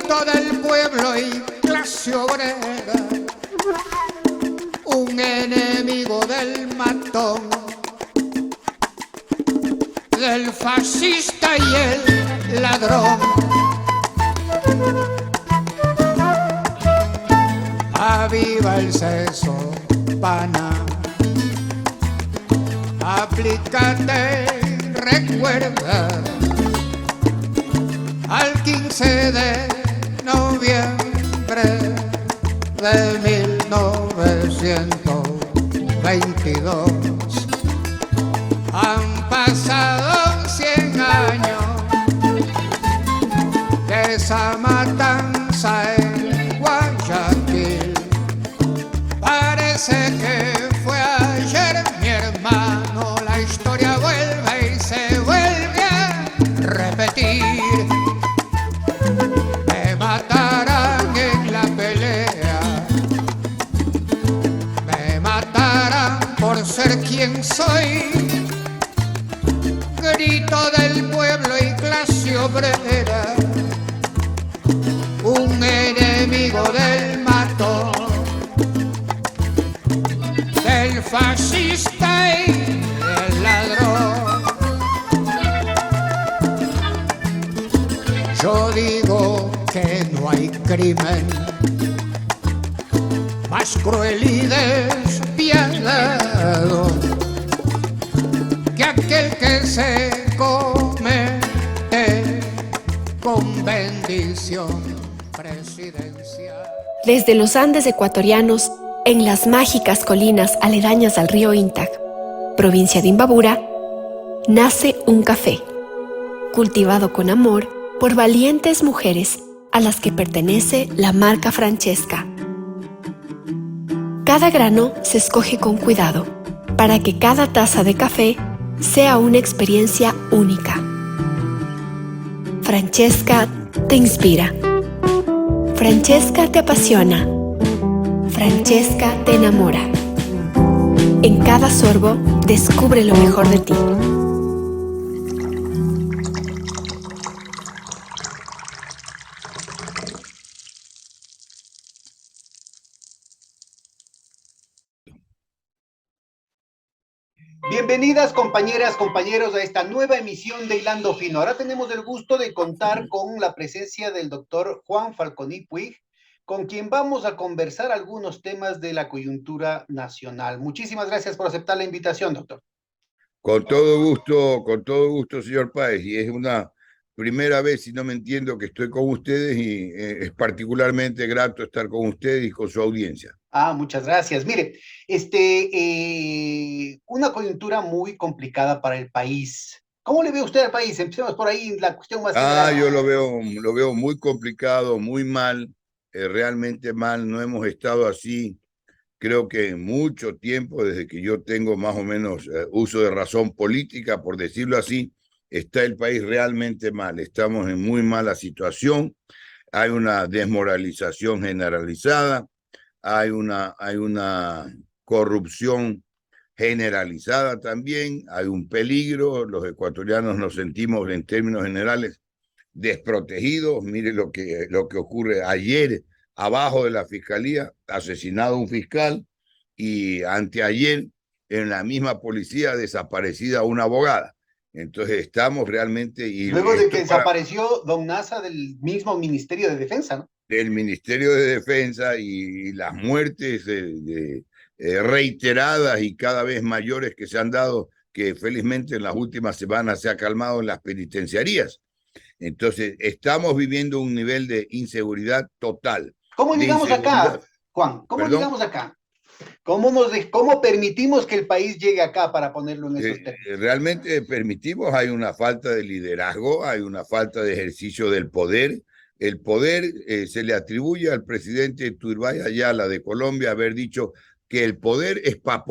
grito del pueblo y clase obrera, un enemigo del matón, del fascista y el ladrón. Aviva el seso, pana, aplícate, recuerda al 15 de noviembre de 1922. Han pasado 100 años de esa matanza en Guayaquil. Parece que fue ayer, mi hermano, la historia vuelve y se vuelve a repetir. Me matarán en la pelea, me matarán por ser quien soy. Grito del pueblo y clase obrera, un enemigo del matón, del fascista y del ladrón. Yo digo que no hay crimen más cruel y despiadado que aquel que se comete con bendición presidencial. Desde los Andes ecuatorianos, en las mágicas colinas aledañas al río Intac, provincia de Imbabura, nace un café, cultivado con amor por valientes mujeres a las que pertenece la marca Francesca. Cada grano se escoge con cuidado para que cada taza de café sea una experiencia única. Francesca te inspira. Francesca te apasiona. Francesca te enamora. En cada sorbo, descubre lo mejor de ti. Bienvenidas compañeras, compañeros a esta nueva emisión de Hilando Fino. Ahora tenemos el gusto de contar con la presencia del doctor Juan Falconi Puig, con quien vamos a conversar algunos temas de la coyuntura nacional. Muchísimas gracias por aceptar la invitación, doctor. Con todo gusto, señor Páez, y es una primera vez, si no me entiendo, que estoy con ustedes y es particularmente grato estar con ustedes y con su audiencia. Muchas gracias. Mire, una coyuntura muy complicada para el país. ¿Cómo le ve usted al país? Empecemos por ahí, la cuestión más general. Yo lo veo muy complicado, muy mal, realmente mal. No hemos estado así, creo que en mucho tiempo, desde que yo tengo más o menos uso de razón política, por decirlo así, está el país realmente mal. Estamos en muy mala situación, hay una desmoralización generalizada, hay una corrupción generalizada también, hay un peligro, los ecuatorianos nos sentimos en términos generales desprotegidos. Mire lo que ocurre ayer abajo de la fiscalía, asesinado un fiscal, y anteayer en la misma policía desaparecida una abogada. Entonces estamos realmente... Luego de que desapareció don Nasa del mismo Ministerio de Defensa, ¿no? Del Ministerio de Defensa, y las muertes reiteradas y cada vez mayores que se han dado, que felizmente en las últimas semanas se ha calmado en las penitenciarías. Entonces, estamos viviendo un nivel de inseguridad total. ¿Cómo llegamos acá, Juan? ¿Cómo llegamos acá? ¿Cómo permitimos que el país llegue acá, para ponerlo en esos términos? Realmente permitimos, hay una falta de liderazgo, hay una falta de ejercicio del poder. El poder se le atribuye al presidente Turbay Ayala de Colombia haber dicho que el poder es para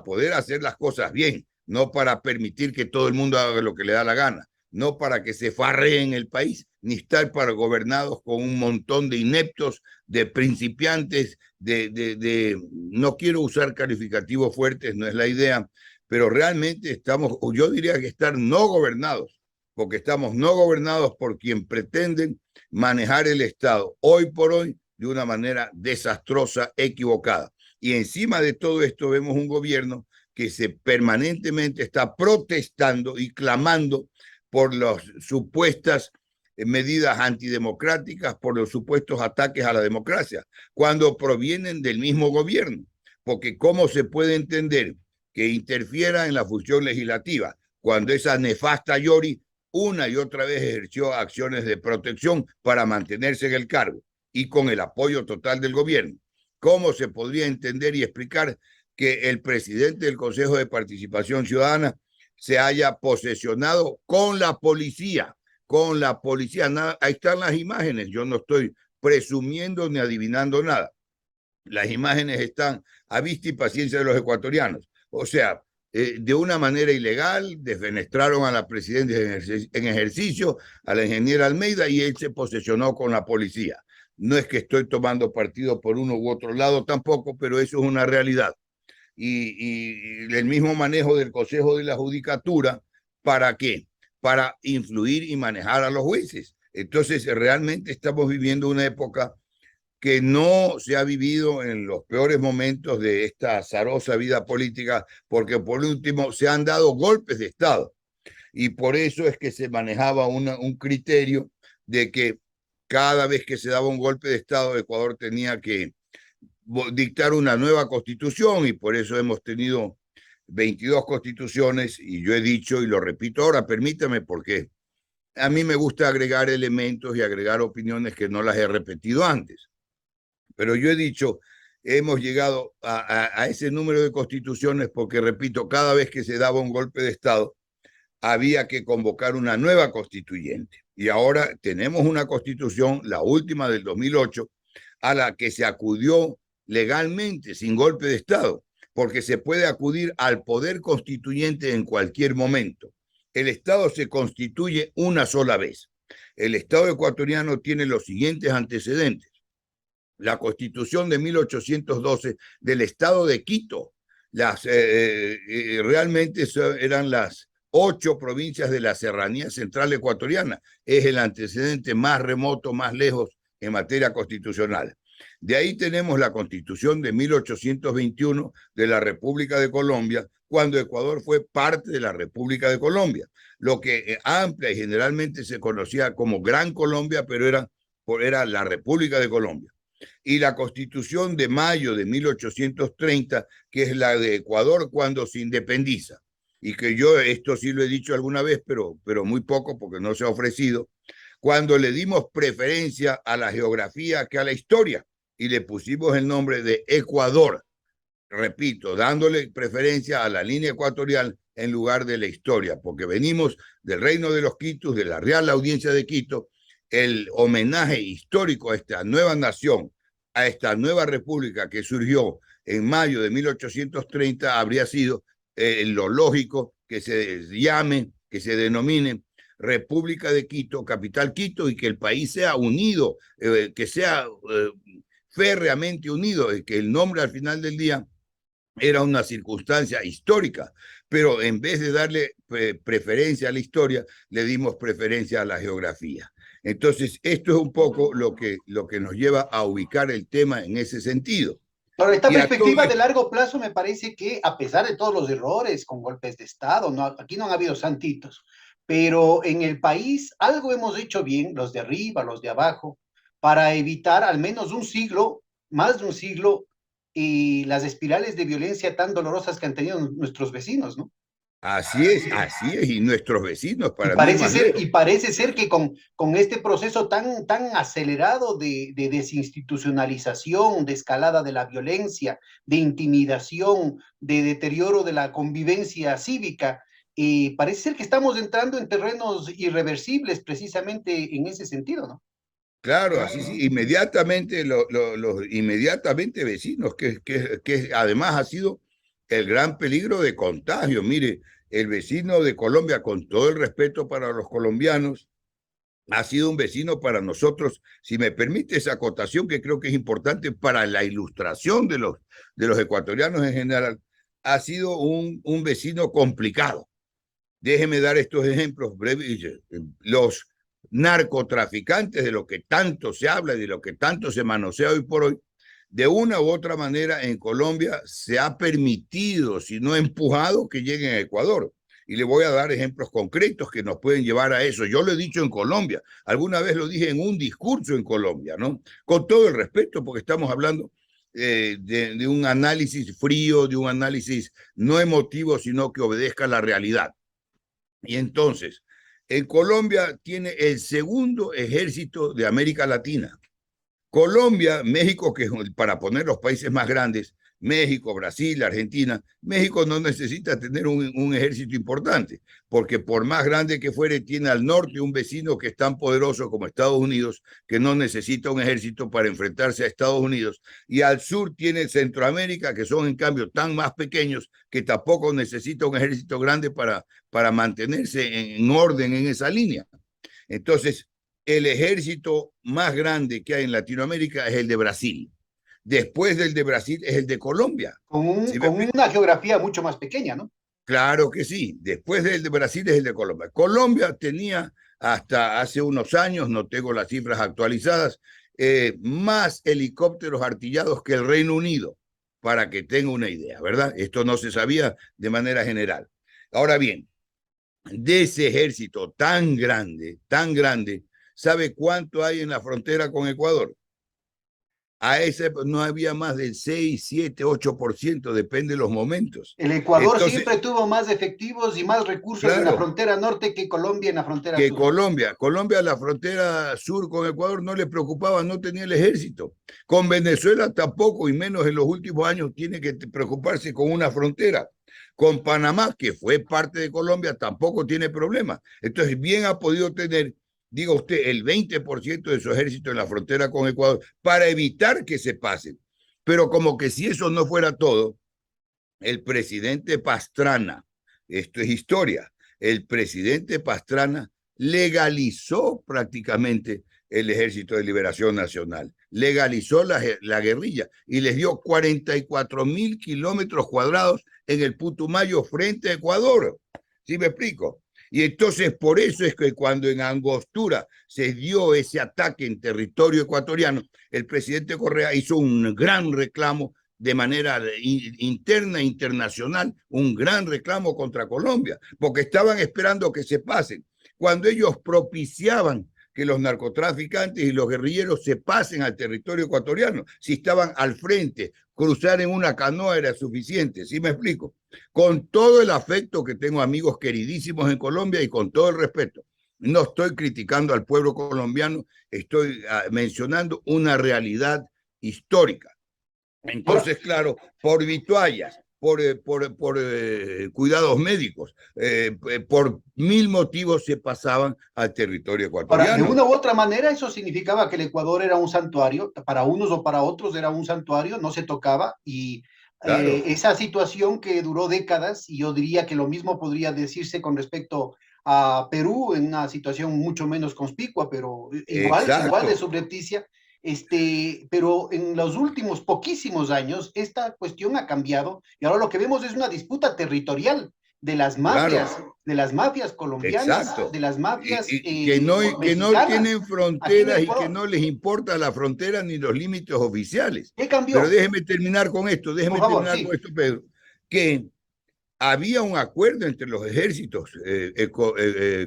poder hacer las cosas bien, no para permitir que todo el mundo haga lo que le da la gana, no para que se farreen el país, ni estar para gobernados con un montón de ineptos, de principiantes, no quiero usar calificativos fuertes, no es la idea, pero realmente estamos, yo diría que estar no gobernados porque estamos no gobernados por quien pretenden manejar el Estado hoy por hoy de una manera desastrosa, equivocada. Y encima de todo esto vemos un gobierno que permanentemente está protestando y clamando por las supuestas medidas antidemocráticas, por los supuestos ataques a la democracia, cuando provienen del mismo gobierno. Porque ¿cómo se puede entender que interfiera en la función legislativa cuando esa nefasta Yori una y otra vez ejerció acciones de protección para mantenerse en el cargo y con el apoyo total del gobierno? ¿Cómo se podría entender y explicar que el presidente del Consejo de Participación Ciudadana se haya posesionado con la policía? Con la policía, nada, ahí están las imágenes, yo no estoy presumiendo ni adivinando nada. Las imágenes están a vista y paciencia de los ecuatorianos. O sea, de una manera ilegal, desfenestraron a la presidenta en ejercicio, a la ingeniera Almeida, y él se posesionó con la policía. No es que estoy tomando partido por uno u otro lado tampoco, pero eso es una realidad. Y el mismo manejo del Consejo de la Judicatura, ¿para qué? Para influir y manejar a los jueces. Entonces, realmente estamos viviendo una época que no se ha vivido en los peores momentos de esta azarosa vida política, porque por último se han dado golpes de Estado. Y por eso es que se manejaba un criterio de que cada vez que se daba un golpe de Estado, Ecuador tenía que dictar una nueva constitución, y por eso hemos tenido 22 constituciones, y yo he dicho y lo repito ahora, permítame, porque a mí me gusta agregar elementos y agregar opiniones que no las he repetido antes. Pero yo he dicho, hemos llegado a ese número de constituciones porque, repito, cada vez que se daba un golpe de Estado, había que convocar una nueva constituyente. Y ahora tenemos una constitución, la última del 2008, a la que se acudió legalmente, sin golpe de Estado, porque se puede acudir al poder constituyente en cualquier momento. El Estado se constituye una sola vez. El Estado ecuatoriano tiene los siguientes antecedentes: la Constitución de 1812 del Estado de Quito. Realmente eran las 8 provincias de la Serranía Central ecuatoriana. Es el antecedente más remoto, más lejos en materia constitucional. De ahí tenemos la Constitución de 1821 de la República de Colombia, cuando Ecuador fue parte de la República de Colombia, lo que amplia y generalmente se conocía como Gran Colombia, pero era la República de Colombia. Y la Constitución de mayo de 1830, que es la de Ecuador cuando se independiza, y que yo esto sí lo he dicho alguna vez, pero muy poco porque no se ha ofrecido, cuando le dimos preferencia a la geografía que a la historia, y le pusimos el nombre de Ecuador, repito, dándole preferencia a la línea ecuatorial en lugar de la historia, porque venimos del Reino de los Quitos, de la Real Audiencia de Quito. El homenaje histórico a esta nueva nación, a esta nueva república que surgió en mayo de 1830, habría sido lo lógico que se llame, que se denomine República de Quito, capital Quito, y que el país sea unido, que sea férreamente unido, que el nombre al final del día era una circunstancia histórica, pero en vez de darle preferencia a la historia, le dimos preferencia a la geografía. Entonces, esto es un poco lo que nos lleva a ubicar el tema en ese sentido. Ahora, esta perspectiva de largo plazo me parece que, a pesar de todos los errores con golpes de Estado, aquí no han habido santitos, pero en el país algo hemos hecho bien, los de arriba, los de abajo, para evitar al menos un siglo, más de un siglo, y las espirales de violencia tan dolorosas que han tenido nuestros vecinos, ¿no? Así es, y nuestros vecinos para y parece ser que con este proceso tan acelerado de desinstitucionalización, de escalada de la violencia, de intimidación, de deterioro de la convivencia cívica, parece ser que estamos entrando en terrenos irreversibles precisamente en ese sentido, ¿no? Claro, así sí, inmediatamente los inmediatamente vecinos, que además ha sido el gran peligro de contagio. Mire, el vecino de Colombia, con todo el respeto para los colombianos, ha sido un vecino para nosotros, si me permite esa acotación que creo que es importante para la ilustración de los ecuatorianos en general, ha sido un vecino complicado. Déjeme dar estos ejemplos breves. Los narcotraficantes, de lo que tanto se habla y de lo que tanto se manosea hoy por hoy, de una u otra manera en Colombia se ha permitido, si no empujado, que lleguen a Ecuador. Y le voy a dar ejemplos concretos que nos pueden llevar a eso. Yo lo he dicho en Colombia, alguna vez lo dije en un discurso en Colombia, ¿no? Con todo el respeto, porque estamos hablando de un análisis frío, de un análisis no emotivo, sino que obedezca a la realidad. Y entonces, en Colombia tiene el segundo ejército de América Latina. Colombia, México, que para poner los países más grandes, México, Brasil, Argentina, México no necesita tener un ejército importante, porque por más grande que fuere, tiene al norte un vecino que es tan poderoso como Estados Unidos, que no necesita un ejército para enfrentarse a Estados Unidos, y al sur tiene Centroamérica, que son en cambio tan más pequeños, que tampoco necesita un ejército grande para mantenerse en orden en esa línea. Entonces, el ejército más grande que hay en Latinoamérica es el de Brasil. Después del de Brasil es el de Colombia. ¿Sí Con una geografía mucho más pequeña, ¿no? Claro que sí. Después del de Brasil es el de Colombia. Colombia tenía hasta hace unos años, no tengo las cifras actualizadas, más helicópteros artillados que el Reino Unido, para que tenga una idea, ¿verdad? Esto no se sabía de manera general. Ahora bien, de ese ejército tan grande, ¿sabe cuánto hay en la frontera con Ecuador? A ese no había más del 6, 7, 8%, depende de los momentos. El Ecuador Entonces, siempre tuvo más efectivos y más recursos en la claro, frontera norte que Colombia en la frontera que sur. Colombia, la frontera sur con Ecuador no le preocupaba, no tenía el ejército. Con Venezuela tampoco, y menos en los últimos años, tiene que preocuparse con una frontera. Con Panamá, que fue parte de Colombia, tampoco tiene problema. Entonces, bien ha podido tener, diga usted, el 20% de su ejército en la frontera con Ecuador para evitar que se pasen. Pero como que si eso no fuera todo, el presidente Pastrana, esto es historia, el presidente Pastrana legalizó prácticamente el Ejército de Liberación Nacional, legalizó la guerrilla y les dio 44.000 kilómetros cuadrados en el Putumayo frente a Ecuador. ¿Sí me explico? Y entonces por eso es que cuando en Angostura se dio ese ataque en territorio ecuatoriano, el presidente Correa hizo un gran reclamo de manera interna e internacional, un gran reclamo contra Colombia, porque estaban esperando que se pasen. Cuando ellos propiciaban que los narcotraficantes y los guerrilleros se pasen al territorio ecuatoriano, si estaban al frente, cruzar en una canoa era suficiente, ¿sí me explico? Con todo el afecto que tengo amigos queridísimos en Colombia y con todo el respeto, no estoy criticando al pueblo colombiano, estoy mencionando una realidad histórica. Entonces, claro, por vituallas, por cuidados médicos, por mil motivos se pasaban al territorio Ahora, de ecuatoriano. una u otra manera, eso significaba que el Ecuador era un santuario, para unos o para otros era un santuario, no se tocaba, y Claro, esa situación que duró décadas, y yo diría que lo mismo podría decirse con respecto a Perú, en una situación mucho menos conspicua, pero igual de exacto. subrepticia, pero en los últimos poquísimos años esta cuestión ha cambiado, y ahora lo que vemos es una disputa territorial de las Claro, mafias, colombianas, exacto. de las mafias Y que no mexicanas, tienen aquí en fronteras y que Ecuador. no les importa la frontera ni los límites oficiales. ¿Qué Pero cambió? déjeme Por favor, terminar con sí. esto, Pedro, que había un acuerdo entre los ejércitos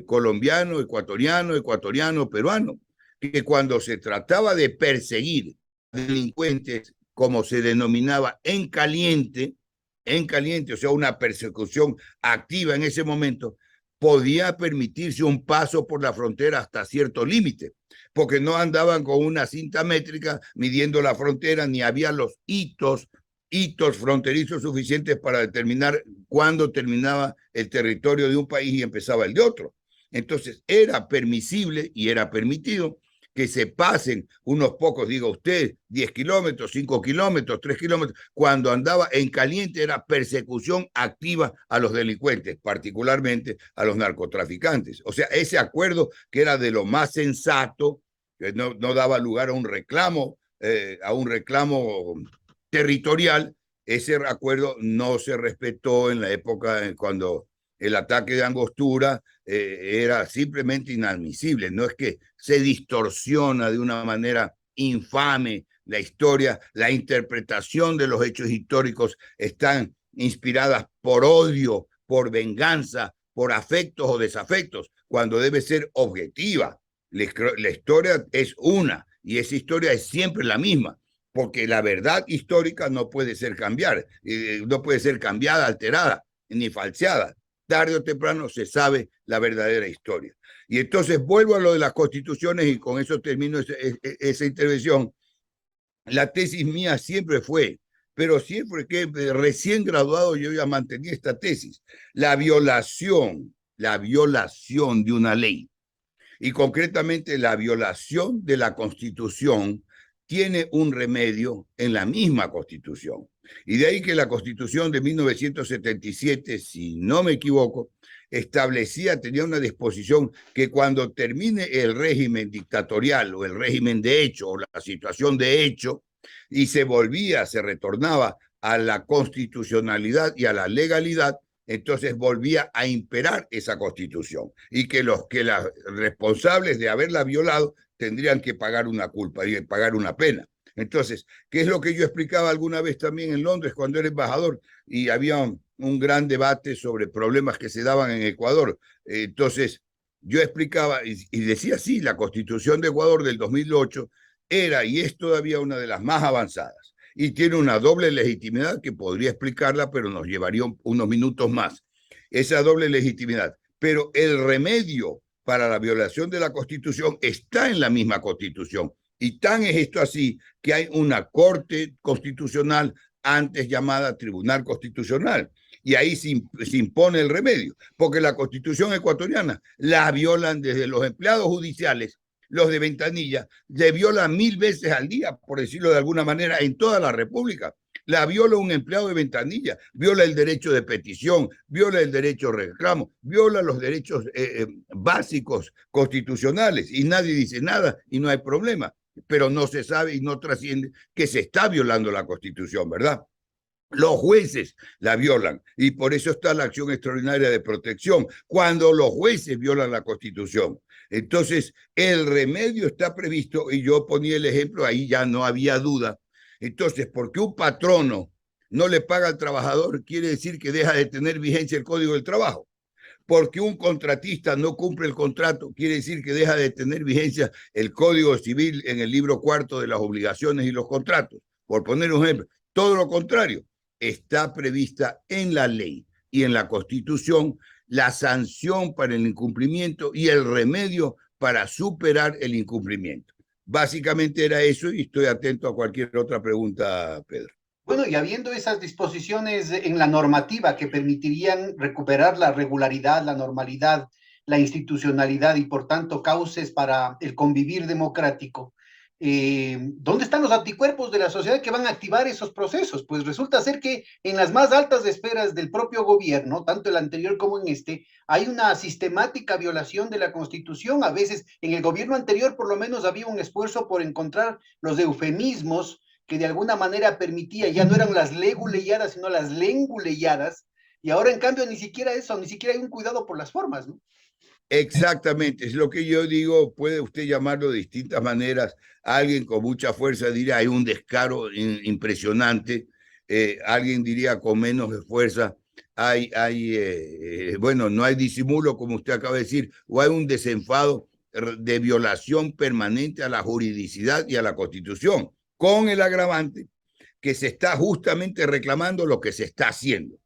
colombiano, ecuatoriano, peruano, que cuando se trataba de perseguir delincuentes, como se denominaba en caliente, o sea, una persecución activa en ese momento, podía permitirse un paso por la frontera hasta cierto límite, porque no andaban con una cinta métrica midiendo la frontera, ni había los hitos fronterizos suficientes para determinar cuándo terminaba el territorio de un país y empezaba el de otro. Entonces era permisible y era permitido que se pasen unos pocos, diga usted, 10 kilómetros, 5 kilómetros, 3 kilómetros. Cuando andaba en caliente era persecución activa a los delincuentes, particularmente a los narcotraficantes. O sea, ese acuerdo que era de lo más sensato, que no daba lugar a un reclamo territorial, ese acuerdo no se respetó en la época cuando El ataque de Angostura era simplemente inadmisible. No es que se distorsiona de una manera infame la historia, la interpretación de los hechos históricos están inspiradas por odio, por venganza, por afectos o desafectos, cuando debe ser objetiva. La historia es una y esa historia es siempre la misma, porque la verdad histórica no puede ser no puede ser cambiada, alterada ni falseada. Tarde o temprano se sabe la verdadera historia. Y entonces vuelvo a lo de las constituciones y con eso termino esa intervención. La tesis mía siempre fue, pero siempre que recién graduado yo ya mantenía esta tesis, la violación de una ley y concretamente la violación de la Constitución tiene un remedio en la misma Constitución. Y de ahí que la Constitución de 1977, si no me equivoco, tenía una disposición que cuando termine el régimen dictatorial o el régimen de hecho o la situación de hecho y se retornaba a la constitucionalidad y a la legalidad, entonces volvía a imperar esa Constitución y que los responsables de haberla violado tendrían que pagar una culpa y pagar una pena. Entonces, ¿qué es lo que yo explicaba alguna vez también en Londres cuando era embajador y había un gran debate sobre problemas que se daban en Ecuador? Entonces, yo explicaba y decía, sí, la Constitución de Ecuador del 2008 era y es todavía una de las más avanzadas y tiene una doble legitimidad que podría explicarla, pero nos llevaría unos minutos más. Esa doble legitimidad. Pero el remedio para la violación de la Constitución está en la misma Constitución. Y tan es esto así que hay una Corte Constitucional antes llamada Tribunal Constitucional. Y ahí se impone el remedio, porque la Constitución ecuatoriana la violan desde los empleados judiciales, los de ventanilla, se violan 1000 veces al día, por decirlo de alguna manera, en toda la República. La viola un empleado de ventanilla, viola el derecho de petición, viola el derecho de reclamo, viola los derechos básicos constitucionales y nadie dice nada y no hay problema, pero no se sabe y no trasciende que se está violando la Constitución, ¿verdad? Los jueces la violan y por eso está la acción extraordinaria de protección, cuando los jueces violan la Constitución. Entonces, el remedio está previsto y yo ponía el ejemplo, ahí ya no había duda. Entonces, porque un patrono no le paga al trabajador, quiere decir que deja de tener vigencia el Código del Trabajo. Porque un contratista no cumple el contrato, quiere decir que deja de tener vigencia el Código Civil en el libro 4 de las obligaciones y los contratos. Por poner un ejemplo, todo lo contrario, está prevista en la ley y en la Constitución la sanción para el incumplimiento y el remedio para superar el incumplimiento. Básicamente era eso y estoy atento a cualquier otra pregunta, Pedro. Bueno, y habiendo esas disposiciones en la normativa que permitirían recuperar la regularidad, la normalidad, la institucionalidad y por tanto cauces para el convivir democrático, ¿dónde están los anticuerpos de la sociedad que van a activar esos procesos? Pues resulta ser que en las más altas esferas del propio gobierno, tanto el anterior como en este, hay una sistemática violación de la Constitución. A veces en el gobierno anterior por lo menos había un esfuerzo por encontrar los eufemismos que de alguna manera permitía, ya no eran las leguleyadas, sino las lenguleyadas, y ahora en cambio ni siquiera eso, ni siquiera hay un cuidado por las formas, ¿no? Exactamente, es lo que yo digo, puede usted llamarlo de distintas maneras, alguien con mucha fuerza diría hay un descaro impresionante, alguien diría con menos fuerza, bueno, no hay disimulo como usted acaba de decir, o hay un desenfado de violación permanente a la juridicidad y a la Constitución, con el agravante que se está justamente reclamando lo que se está haciendo.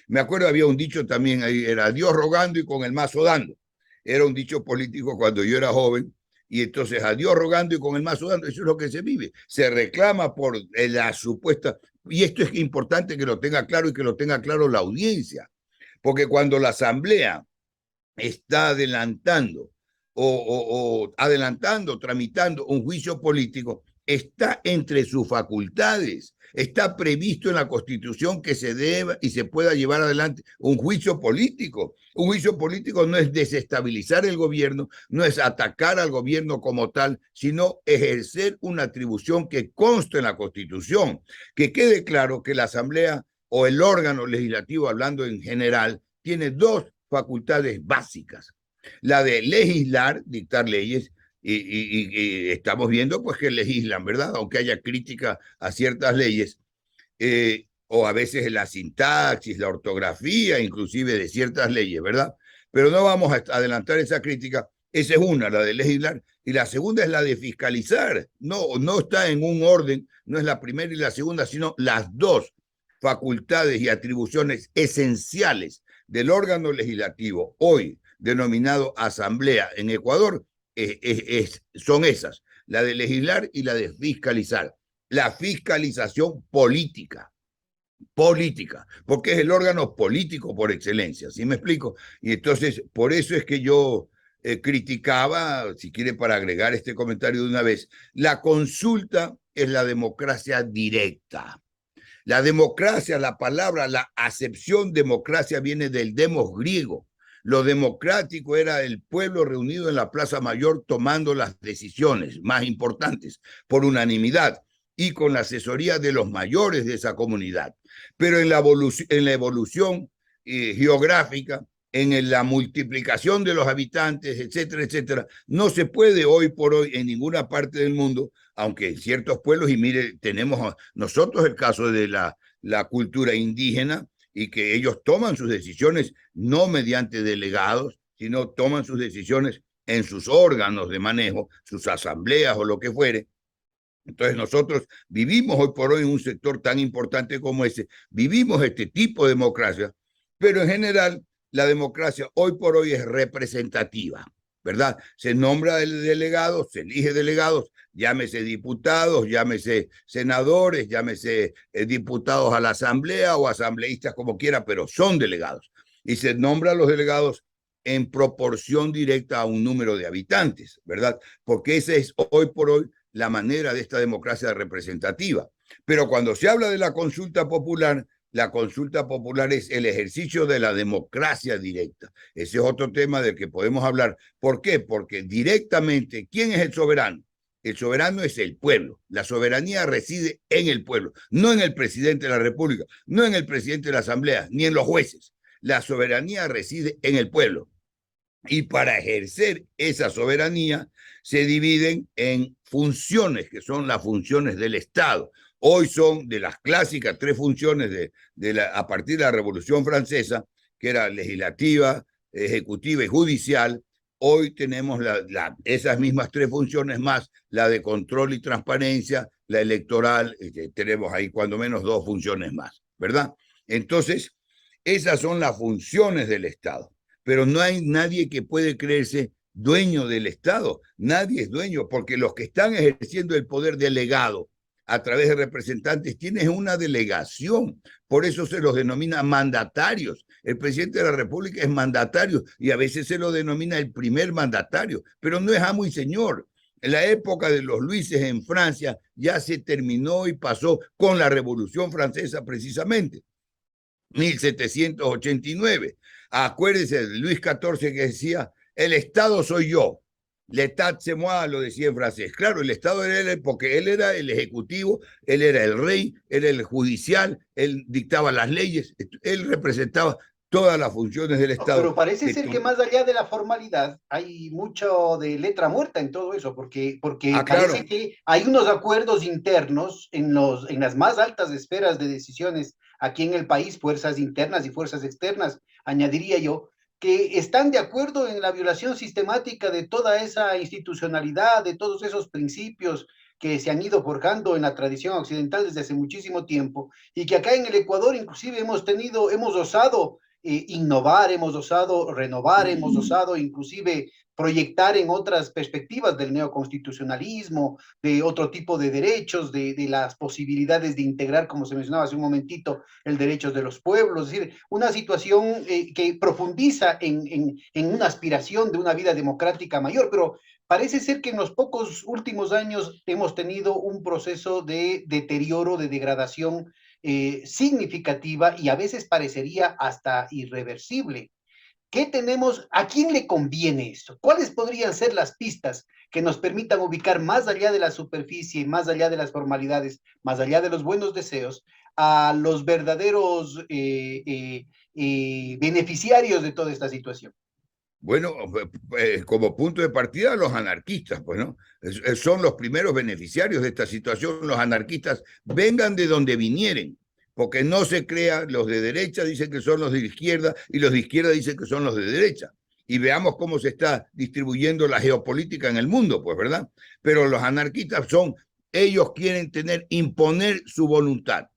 Me acuerdo, había un dicho también, era Dios rogando y con el mazo dando. Era un dicho político cuando yo era joven, y entonces a Dios rogando y con el mazo dando, eso es lo que se vive. Se reclama por la supuesta, y esto es importante que lo tenga claro y que lo tenga claro la audiencia, porque cuando la Asamblea está adelantando tramitando un juicio político, está entre sus facultades. Está previsto en la Constitución que se deba y se pueda llevar adelante un juicio político. Un juicio político no es desestabilizar el gobierno, no es atacar al gobierno como tal, sino ejercer una atribución que consta en la Constitución. Que quede claro que la Asamblea o el órgano legislativo, hablando en general, tiene dos facultades básicas. La de legislar, dictar leyes, y estamos viendo pues que legislan, ¿verdad? Aunque haya crítica a ciertas leyes, o a veces la sintaxis, la ortografía, inclusive de ciertas leyes, ¿verdad? Pero no vamos a adelantar esa crítica. Esa es una, la de legislar, y la segunda es la de fiscalizar. No está en un orden, no es la primera y la segunda, sino las dos facultades y atribuciones esenciales del órgano legislativo, hoy denominado Asamblea en Ecuador, son esas, la de legislar y la de fiscalizar. La fiscalización política, porque es el órgano político por excelencia, ¿sí me explico? Y entonces, por eso es que yo criticaba, si quiere para agregar este comentario de una vez, la consulta es la democracia directa. La democracia, la palabra, la acepción democracia viene del demos griego. Lo democrático era el pueblo reunido en la Plaza Mayor tomando las decisiones más importantes por unanimidad y con la asesoría de los mayores de esa comunidad. Pero en la evolución geográfica, en la multiplicación de los habitantes, etcétera, etcétera, no se puede hoy por hoy en ninguna parte del mundo, aunque en ciertos pueblos, y mire, tenemos nosotros el caso de la cultura indígena, y que ellos toman sus decisiones no mediante delegados, sino toman sus decisiones en sus órganos de manejo, sus asambleas o lo que fuere. Entonces nosotros vivimos hoy por hoy en un sector tan importante como ese, vivimos este tipo de democracia, pero en general la democracia hoy por hoy es representativa, ¿verdad? Se nombra delegados, se elige delegados, llámese diputados, llámese senadores, llámese diputados a la asamblea o asambleístas como quiera, pero son delegados. Y se nombra a los delegados en proporción directa a un número de habitantes, ¿verdad? Porque esa es hoy por hoy la manera de esta democracia representativa. Pero cuando se habla de la consulta popular es el ejercicio de la democracia directa. Ese es otro tema del que podemos hablar. ¿Por qué? Porque directamente, ¿quién es el soberano? El soberano es el pueblo. La soberanía reside en el pueblo, no en el presidente de la República, no en el presidente de la Asamblea, ni en los jueces. La soberanía reside en el pueblo. Y para ejercer esa soberanía se dividen en funciones, que son las funciones del Estado. Hoy son de las clásicas tres funciones a partir de la Revolución Francesa, que era legislativa, ejecutiva y judicial. Hoy tenemos esas mismas tres funciones más la de control y transparencia, la electoral, tenemos ahí cuando menos dos funciones más, ¿verdad? Entonces, esas son las funciones del Estado. Pero no hay nadie que puede creerse dueño del Estado. Nadie es dueño, porque los que están ejerciendo el poder delegado a través de representantes tienen una delegación. Por eso se los denomina mandatarios. El presidente de la República es mandatario y a veces se lo denomina el primer mandatario, pero no es amo y señor. En la época de los Luises en Francia ya se terminó y pasó con la Revolución Francesa precisamente. 1789. Acuérdense de Luis XIV que decía, el Estado soy yo, l'état c'est moi, lo decía en francés. Claro, el Estado era él, porque él era el ejecutivo, él era el rey, era el judicial, él dictaba las leyes, él representaba todas las funciones del Estado. Pero parece ser que más allá de la formalidad hay mucho de letra muerta en todo eso, porque parece que hay unos acuerdos internos en las más altas esferas de decisiones aquí en el país, fuerzas internas y fuerzas externas, añadiría yo, que están de acuerdo en la violación sistemática de toda esa institucionalidad, de todos esos principios que se han ido forjando en la tradición occidental desde hace muchísimo tiempo, y que acá en el Ecuador inclusive hemos osado innovar, hemos osado renovar, hemos osado inclusive proyectar en otras perspectivas del neoconstitucionalismo, de otro tipo de derechos, de las posibilidades de integrar, como se mencionaba hace un momentito, el derecho de los pueblos, es decir, una situación que profundiza en una aspiración de una vida democrática mayor, pero parece ser que en los pocos últimos años hemos tenido un proceso de deterioro, de degradación significativa y a veces parecería hasta irreversible. ¿Qué tenemos? ¿A quién le conviene esto? ¿Cuáles podrían ser las pistas que nos permitan ubicar más allá de la superficie, más allá de las formalidades, más allá de los buenos deseos, a los verdaderos beneficiarios de toda esta situación? Bueno, como punto de partida, los anarquistas, pues, ¿no? Son los primeros beneficiarios de esta situación. Los anarquistas vengan de donde vinieren, porque no se crea, los de derecha dicen que son los de izquierda y los de izquierda dicen que son los de derecha. Y veamos cómo se está distribuyendo la geopolítica en el mundo, pues, ¿verdad? Pero los anarquistas ellos quieren imponer su voluntad.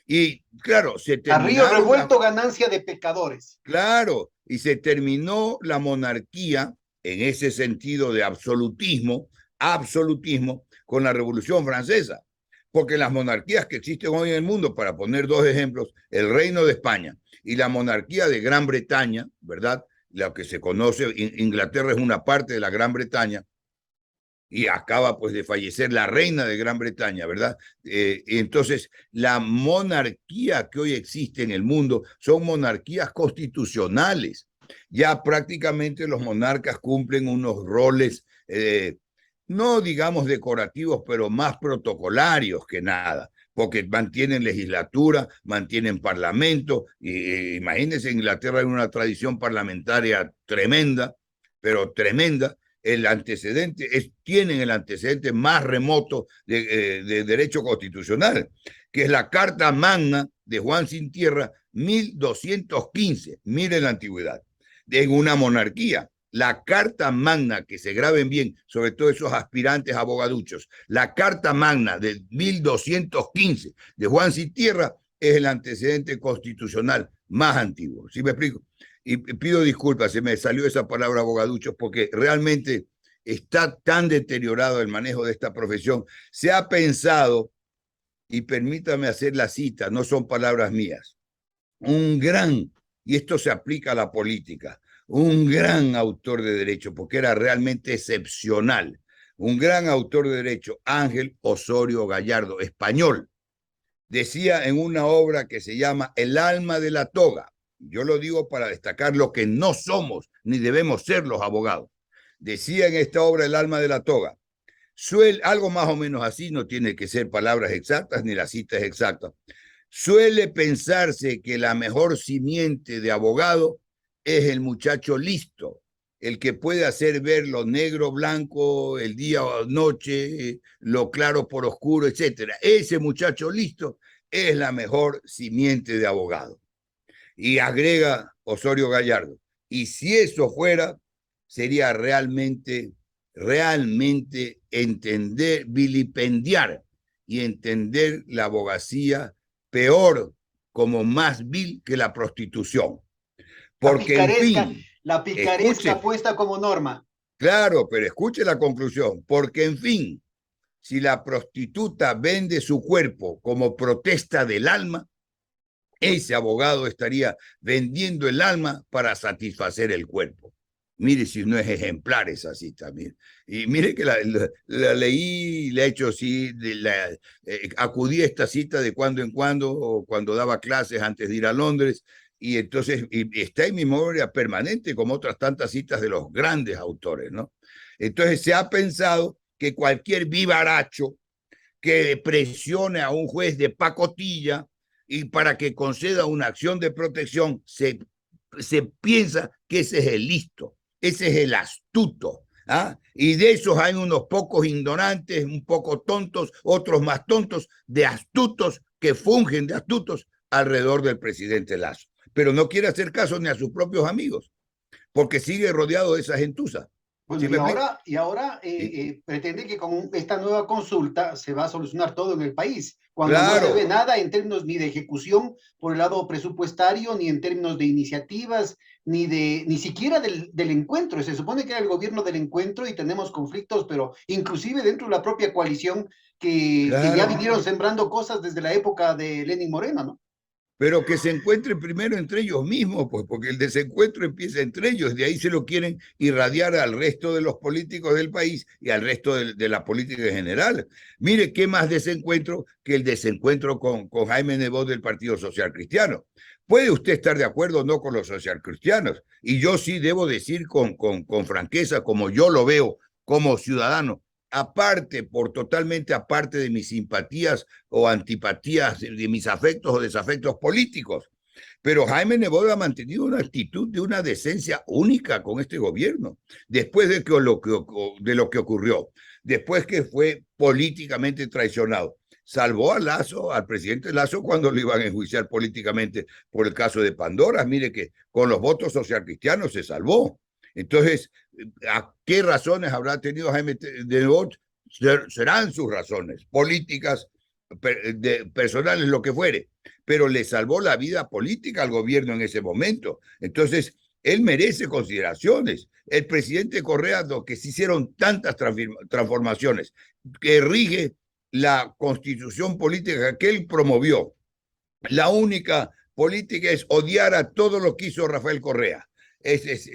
Y claro, se A río terminaron revuelto, ganancia de pecadores. Claro, y se terminó la monarquía en ese sentido de absolutismo, con la Revolución Francesa. Porque las monarquías que existen hoy en el mundo, para poner dos ejemplos, el Reino de España y la monarquía de Gran Bretaña, ¿verdad? Lo que se conoce, Inglaterra es una parte de la Gran Bretaña, y acaba pues de fallecer la reina de Gran Bretaña, ¿verdad? Entonces, la monarquía que hoy existe en el mundo son monarquías constitucionales. Ya prácticamente los monarcas cumplen unos roles, no digamos decorativos, pero más protocolarios que nada, porque mantienen legislatura, mantienen parlamento. Imagínense, en Inglaterra hay una tradición parlamentaria tremenda, pero tremenda. Tienen el antecedente más remoto de derecho constitucional, que es la Carta Magna de Juan Sin Tierra, 1215. Miren la antigüedad. En una monarquía, la Carta Magna, que se graben bien, sobre todo esos aspirantes abogaduchos, la Carta Magna de 1215 de Juan Sin Tierra es el antecedente constitucional más antiguo. ¿Sí me explico? Y pido disculpas, se me salió esa palabra abogaduchos, porque realmente está tan deteriorado el manejo de esta profesión. Se ha pensado, y permítame hacer la cita, no son palabras mías, y esto se aplica a la política, un gran autor de derecho, porque era realmente excepcional, un gran autor de derecho, Ángel Osorio Gallardo, español, decía en una obra que se llama El alma de la toga. Yo lo digo para destacar lo que no somos ni debemos ser los abogados. Decía en esta obra El alma de la toga, algo más o menos así, no tiene que ser palabras exactas ni la cita es exacta. Suele pensarse que la mejor simiente de abogado es el muchacho listo, el que puede hacer ver lo negro, blanco, el día o noche, lo claro por oscuro, etcétera. Ese muchacho listo es la mejor simiente de abogado. Y agrega Osorio Gallardo, y si eso fuera, sería realmente entender, vilipendiar y entender la abogacía peor, como más vil que la prostitución. Porque, en fin, la picaresca escuche, puesta como norma. claro, pero escuche la conclusión, porque, en fin, si la prostituta vende su cuerpo como protesta del alma, ese abogado estaría vendiendo el alma para satisfacer el cuerpo. Mire si no es ejemplar esa cita. Mire. Y mire que la leí, le he hecho así, acudí a esta cita de cuando en cuando, cuando daba clases antes de ir a Londres, y entonces está en mi memoria permanente como otras tantas citas de los grandes autores, ¿no? Entonces se ha pensado que cualquier vivaracho que presione a un juez de pacotilla y para que conceda una acción de protección, se piensa que ese es el listo, ese es el astuto. ¿Ah? Y de esos hay unos pocos ignorantes, un poco tontos, otros más tontos, de astutos que fungen de astutos alrededor del presidente Lazo. Pero no quiere hacer caso ni a sus propios amigos, porque sigue rodeado de esa gentuza. Bueno, ¿Sí me explico? y ahora pretende que con esta nueva consulta se va a solucionar todo en el país, cuando no se ve Claro, nada en términos ni de ejecución por el lado presupuestario, ni en términos de iniciativas, ni siquiera del encuentro. Se supone que era el gobierno del encuentro y tenemos conflictos, pero inclusive dentro de la propia coalición que ya claro. vinieron sembrando cosas desde la época de Lenín Moreno, ¿no? pero que se encuentren primero entre ellos mismos, pues, porque el desencuentro empieza entre ellos, de ahí se lo quieren irradiar al resto de los políticos del país y al resto de la política en general. Mire, ¿qué más desencuentro que el desencuentro con Jaime Nebot del Partido Social Cristiano? Puede usted estar de acuerdo o no con los socialcristianos, y yo sí debo decir con franqueza, como yo lo veo como ciudadano, aparte, totalmente aparte de mis simpatías o antipatías, de mis afectos o desafectos políticos. Pero Jaime Nebot ha mantenido una actitud de una decencia única con este gobierno, después de lo que ocurrió, después que fue políticamente traicionado. Salvó a Lasso, al presidente Lasso, cuando lo iban a enjuiciar políticamente por el caso de Pandora. Mire que con los votos socialcristianos se salvó. Entonces, ¿a qué razones habrá tenido Jaime Nebot? Serán sus razones políticas, personales, lo que fuere, pero le salvó la vida política al gobierno en ese momento. Entonces, él merece consideraciones. El presidente Correa, que se hicieron tantas transformaciones, que rige la constitución política que él promovió. La única política es odiar a todo lo que hizo Rafael Correa.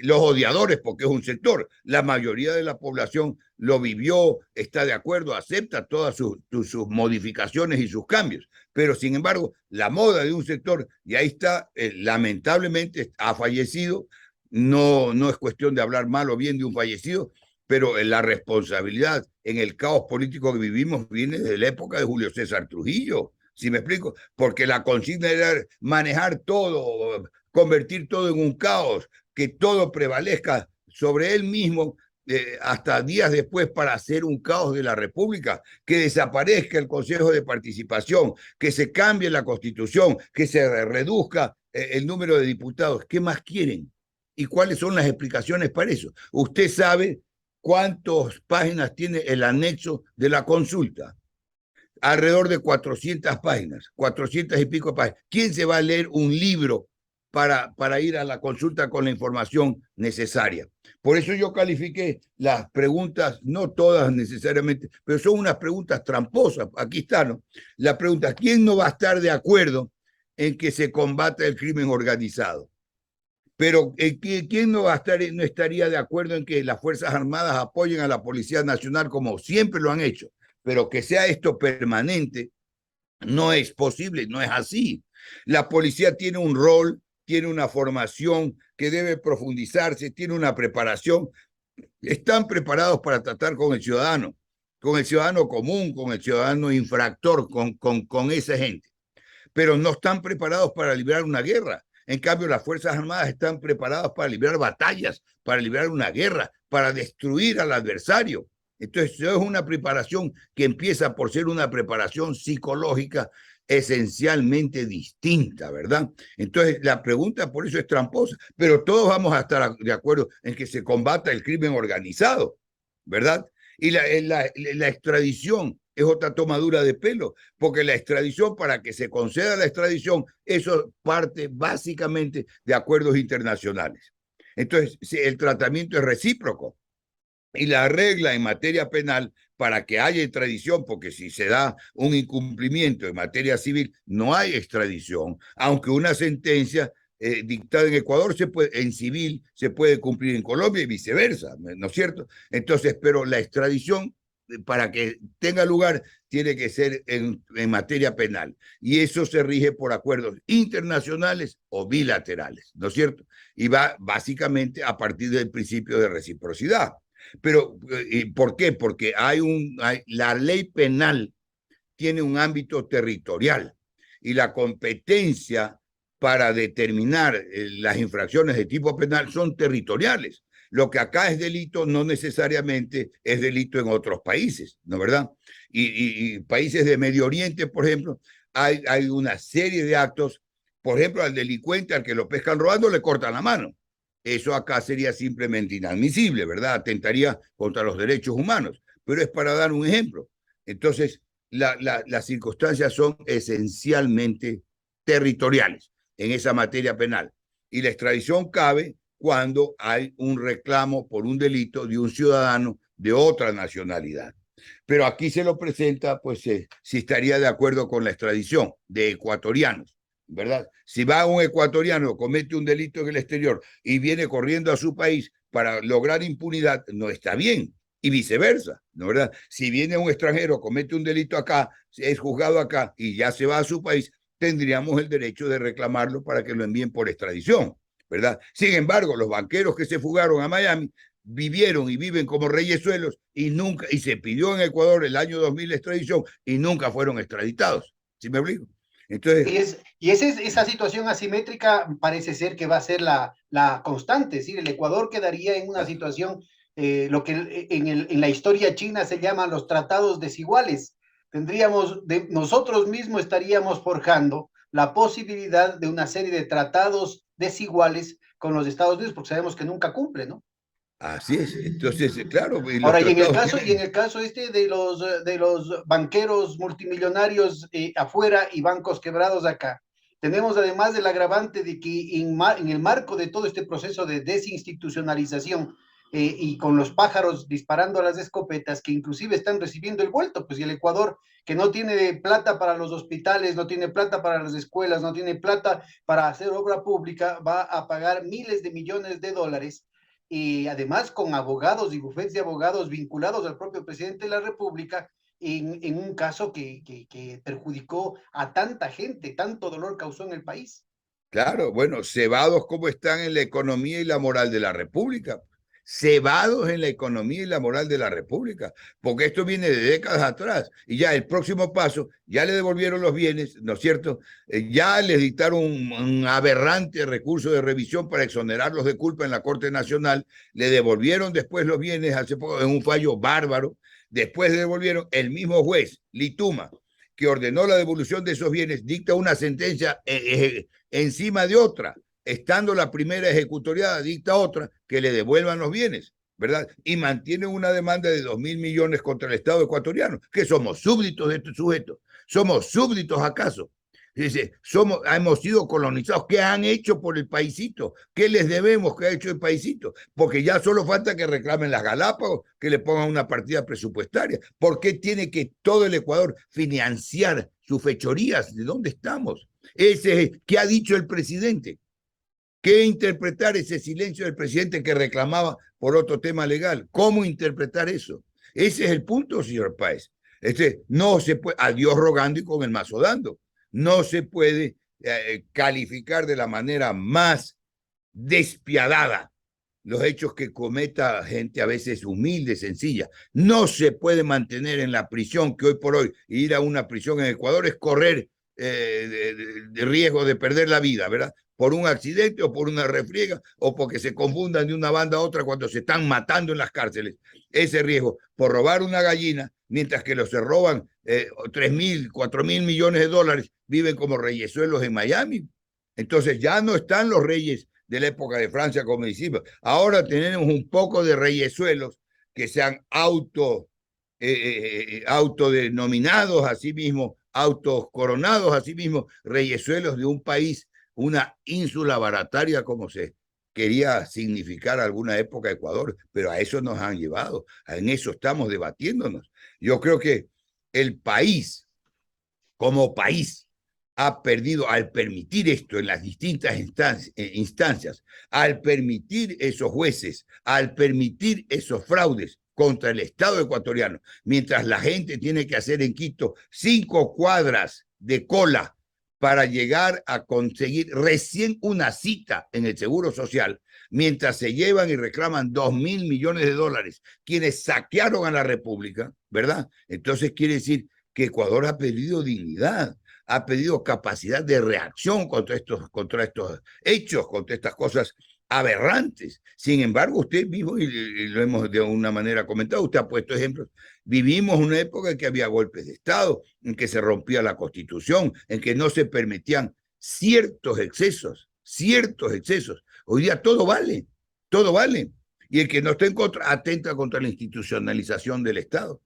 Los odiadores, porque es un sector. La mayoría de la población lo vivió, está de acuerdo, acepta todas sus modificaciones y sus cambios. Pero, sin embargo, la moda de un sector, y ahí está, lamentablemente ha fallecido. No es cuestión de hablar mal o bien de un fallecido, pero la responsabilidad en el caos político que vivimos viene desde la época de Julio César Trujillo. ¿Sí me explico? Porque la consigna era manejar todo, convertir todo en un caos, que todo prevalezca sobre él mismo hasta días después para hacer un caos de la República, que desaparezca el Consejo de Participación, que se cambie la Constitución, que se reduzca el número de diputados. ¿Qué más quieren? ¿Y cuáles son las explicaciones para eso? Usted sabe cuántas páginas tiene el anexo de la consulta. Alrededor de 400 páginas, 400 y pico páginas. ¿Quién se va a leer un libro para ir a la consulta con la información necesaria? Por eso yo califiqué las preguntas, no todas necesariamente, pero son unas preguntas tramposas. Aquí están, ¿no? La pregunta: ¿quién no va a estar de acuerdo en que se combata el crimen organizado? Pero ¿quién no estaría de acuerdo en que las Fuerzas Armadas apoyen a la Policía Nacional como siempre lo han hecho? Pero que sea esto permanente no es posible, no es así. La policía tiene un rol, tiene una formación que debe profundizarse, tiene una preparación. Están preparados para tratar con el ciudadano común, con el ciudadano infractor, con esa gente. Pero no están preparados para librar una guerra. En cambio, las Fuerzas Armadas están preparadas para librar batallas, para librar una guerra, para destruir al adversario. Entonces, es una preparación que empieza por ser una preparación psicológica esencialmente distinta, ¿verdad? Entonces, la pregunta por eso es tramposa, pero todos vamos a estar de acuerdo en que se combata el crimen organizado, ¿verdad? Y la extradición es otra tomadura de pelo, porque la extradición, para que se conceda la extradición, eso parte básicamente de acuerdos internacionales. Entonces, el tratamiento es recíproco. Y la regla en materia penal para que haya extradición, porque si se da un incumplimiento en materia civil, no hay extradición, aunque una sentencia dictada en Ecuador en civil se puede cumplir en Colombia y viceversa, ¿no es cierto? Entonces, pero la extradición, para que tenga lugar, tiene que ser en materia penal. Y eso se rige por acuerdos internacionales o bilaterales, ¿no es cierto? Y va básicamente a partir del principio de reciprocidad. Pero, ¿por qué? Porque la ley penal tiene un ámbito territorial y la competencia para determinar las infracciones de tipo penal son territoriales. Lo que acá es delito no necesariamente es delito en otros países, ¿no es verdad? Y países de Medio Oriente, por ejemplo, hay una serie de actos. Por ejemplo, al delincuente, al que lo pescan robando, le cortan la mano. Eso acá sería simplemente inadmisible, ¿verdad? Atentaría contra los derechos humanos, pero es para dar un ejemplo. Entonces, las circunstancias son esencialmente territoriales en esa materia penal. Y la extradición cabe cuando hay un reclamo por un delito de un ciudadano de otra nacionalidad. Pero aquí se lo presenta, pues, si estaría de acuerdo con la extradición de ecuatorianos. ¿verdad? Si va un ecuatoriano, comete un delito en el exterior y viene corriendo a su país para lograr impunidad, no está bien. Y viceversa, ¿no verdad? Si viene un extranjero, comete un delito acá, es juzgado acá y ya se va a su país, tendríamos el derecho de reclamarlo para que lo envíen por extradición, ¿verdad? Sin embargo, los banqueros que se fugaron a Miami vivieron y viven como reyesuelos y nunca, y se pidió en Ecuador el año 2000 extradición y nunca fueron extraditados. ¿Sí me explico? Entonces, Esa situación asimétrica parece ser que va a ser la constante, es decir, el Ecuador quedaría en una situación, lo que en la historia china se llaman los tratados desiguales. Nosotros mismos estaríamos forjando la posibilidad de una serie de tratados desiguales con los Estados Unidos, porque sabemos que nunca cumple, ¿no? así es. Entonces, claro, y los Ahora, tratados y en el caso este de los banqueros multimillonarios afuera y bancos quebrados acá, tenemos además el agravante de que en el marco de todo este proceso de desinstitucionalización y con los pájaros disparando a las escopetas, que inclusive están recibiendo el vuelto, pues y el Ecuador, que no tiene plata para los hospitales, no tiene plata para las escuelas, no tiene plata para hacer obra pública, va a pagar miles de millones de dólares y además con abogados y bufetes de abogados vinculados al propio presidente de la República en un caso que perjudicó a tanta gente, tanto dolor causó en el país. claro, bueno, cebados como están en la economía y la moral de la República. Cebados en la economía y la moral de la República, porque esto viene de décadas atrás y ya el próximo paso, ya le devolvieron los bienes, ¿no es cierto? Ya les dictaron un aberrante recurso de revisión para exonerarlos de culpa en la Corte Nacional, le devolvieron después los bienes hace poco en un fallo bárbaro, después le devolvieron el mismo juez, Lituma, que ordenó la devolución de esos bienes, dicta una sentencia encima de otra, estando la primera ejecutoriada, dicta otra, que le devuelvan los bienes, ¿verdad? Y mantiene una demanda de 2.000 millones contra el Estado ecuatoriano, que somos súbditos de este sujeto, somos súbditos acaso. Dice, hemos sido colonizados. ¿Qué han hecho por el paisito? ¿Qué les debemos que ha hecho el paisito? Porque ya solo falta que reclamen las Galápagos, que le pongan una partida presupuestaria. ¿Por qué tiene que todo el Ecuador financiar sus fechorías? ¿De dónde estamos? ¿Qué ha dicho el presidente? ¿Qué interpretar ese silencio del presidente que reclamaba por otro tema legal? ¿Cómo interpretar eso? Ese es el punto, señor Páez. No se puede, a Dios rogando y con el mazo dando. No se puede calificar de la manera más despiadada los hechos que cometa gente a veces humilde, sencilla. No se puede mantener en la prisión, que hoy por hoy ir a una prisión en Ecuador es correr de riesgo de perder la vida, ¿verdad? Por un accidente o por una refriega o porque se confundan de una banda a otra cuando se están matando en las cárceles. Ese riesgo por robar una gallina, mientras que los se roban 3.000, 4.000 millones de dólares, viven como reyesuelos en Miami. Entonces ya no están los reyes de la época de Francia como decimos. Ahora tenemos un poco de reyesuelos que se han autodenominados a sí mismos, autocoronados a sí mismos, reyesuelos de un país, una ínsula barataria como se quería significar alguna época Ecuador, pero a eso nos han llevado, en eso estamos debatiéndonos. Yo creo que el país, como país, ha perdido al permitir esto en las distintas instancias, al permitir esos jueces, al permitir esos fraudes contra el Estado ecuatoriano, mientras la gente tiene que hacer en Quito 5 cuadras de cola para llegar a conseguir recién una cita en el Seguro Social, mientras se llevan y reclaman 2.000 millones de dólares, quienes saquearon a la República, ¿verdad? Entonces quiere decir que Ecuador ha perdido dignidad, ha perdido capacidad de reacción contra estos hechos, contra estas cosas aberrantes. Sin embargo, usted mismo, y lo hemos de una manera comentado, usted ha puesto ejemplos, vivimos una época en que había golpes de Estado, en que se rompía la Constitución, en que no se permitían ciertos excesos. Hoy día todo vale, todo vale. Y el que no está en contra, atenta contra la institucionalización del Estado.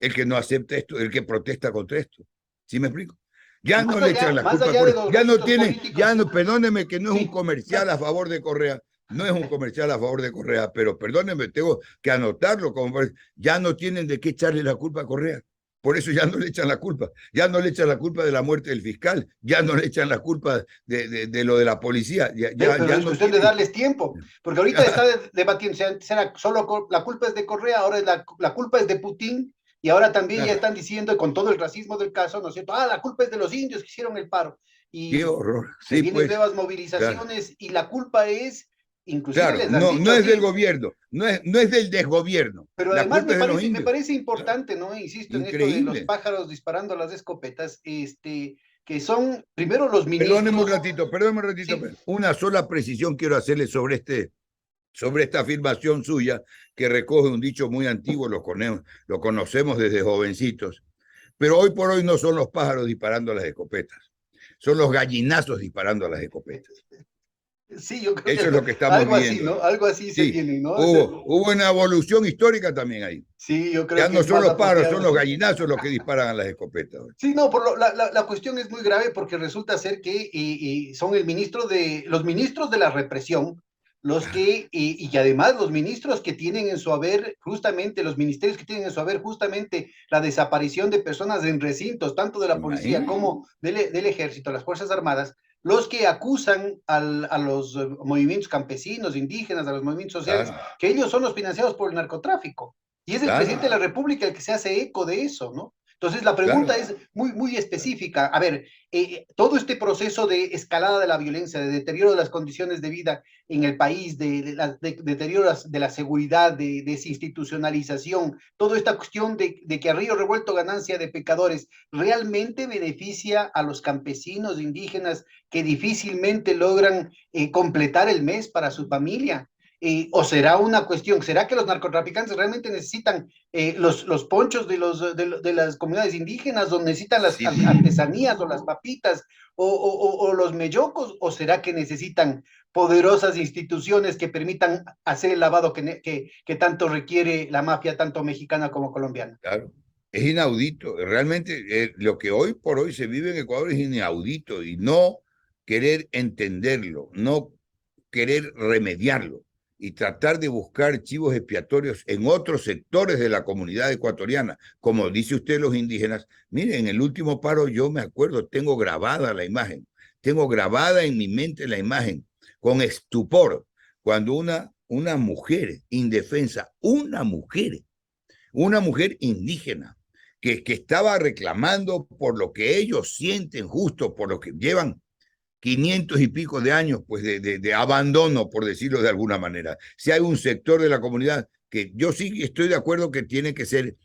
El que no acepta esto, el que protesta contra esto. ¿Sí me explico? Ya no le echan la culpa a Correa. Ya no tiene, ya no, perdóneme que no es un comercial a favor de Correa, no es un comercial a favor de Correa, pero perdóneme, tengo que anotarlo, como ya no tienen de qué echarle la culpa a Correa, Por eso ya no le echan la culpa. Ya no le echan la culpa de la muerte del fiscal. Ya no le echan la culpa de lo de la policía. Pero Ya es no cuestión de tiene... darles tiempo, porque ahorita está debatiendo, será solo la culpa es de Correa, ahora la culpa es de Putin, y ahora también ya están diciendo, con todo el racismo del caso, ¿no es cierto? La culpa es de los indios que hicieron el paro. Qué Y horror. se Sí, vienen pues, nuevas claro. movilizaciones, y la culpa es, inclusive Claro, les han no dicho es del así, gobierno, no es del desgobierno. pero La además culpa es de los me indios. parece Claro. importante, ¿no? Insisto en esto de los Increíble. pájaros disparando las escopetas, que son primero los ministros, Perdóneme un ratito. sí. Una sola precisión quiero hacerle sobre esta afirmación suya que recoge un dicho muy antiguo, lo conocemos desde jovencitos. Pero hoy por hoy no son los pájaros disparando las escopetas, son los gallinazos disparando a las escopetas. Sí, yo creo que Eso es lo que estamos algo así, viviendo. ¿no? Algo así se Sí, viene, ¿no? hubo una evolución histórica también ahí. Sí, yo creo Ya que no es son más los pájaros, apropiado son los así. gallinazos los que disparan a las escopetas. Sí, no, la cuestión es muy grave porque resulta ser que son los ministros de la represión, los que, y además los ministros que tienen en su haber justamente, los ministerios que tienen en su haber justamente la desaparición de personas en recintos, tanto de la policía Imagínate. como del ejército, las Fuerzas Armadas, los que acusan a los movimientos campesinos, indígenas, a los movimientos sociales, Claro, que ellos son los financiados por el narcotráfico. Y es el claro, presidente de la República el que se hace eco de eso, ¿no? Entonces, la pregunta claro. es muy específica. A ver, todo este proceso de escalada de la violencia, de deterioro de las condiciones de vida en el país, de deterioro de la seguridad, de desinstitucionalización, toda esta cuestión de que a río revuelto ganancia de pecadores, ¿realmente beneficia a los campesinos indígenas que difícilmente logran completar el mes para su familia? ¿O será una cuestión, será que los narcotraficantes realmente necesitan los ponchos de las comunidades indígenas, o necesitan las Sí, artesanías o las papitas o los meyocos, o será que necesitan poderosas instituciones que permitan hacer el lavado que tanto requiere la mafia, tanto mexicana como colombiana? claro. Es inaudito. Realmente lo que hoy por hoy se vive en Ecuador es inaudito y no querer entenderlo, no querer remediarlo y tratar de buscar chivos expiatorios en otros sectores de la comunidad ecuatoriana, como dice usted los indígenas. Miren, en el último paro yo me acuerdo, tengo grabada la imagen, tengo grabada en mi mente la imagen, con estupor, cuando una mujer indefensa, una mujer indígena, que estaba reclamando por lo que ellos sienten justo, por lo que llevan 500 y pico de años pues de abandono, por decirlo de alguna manera. Si hay un sector de la comunidad que yo sí estoy de acuerdo que tiene que ser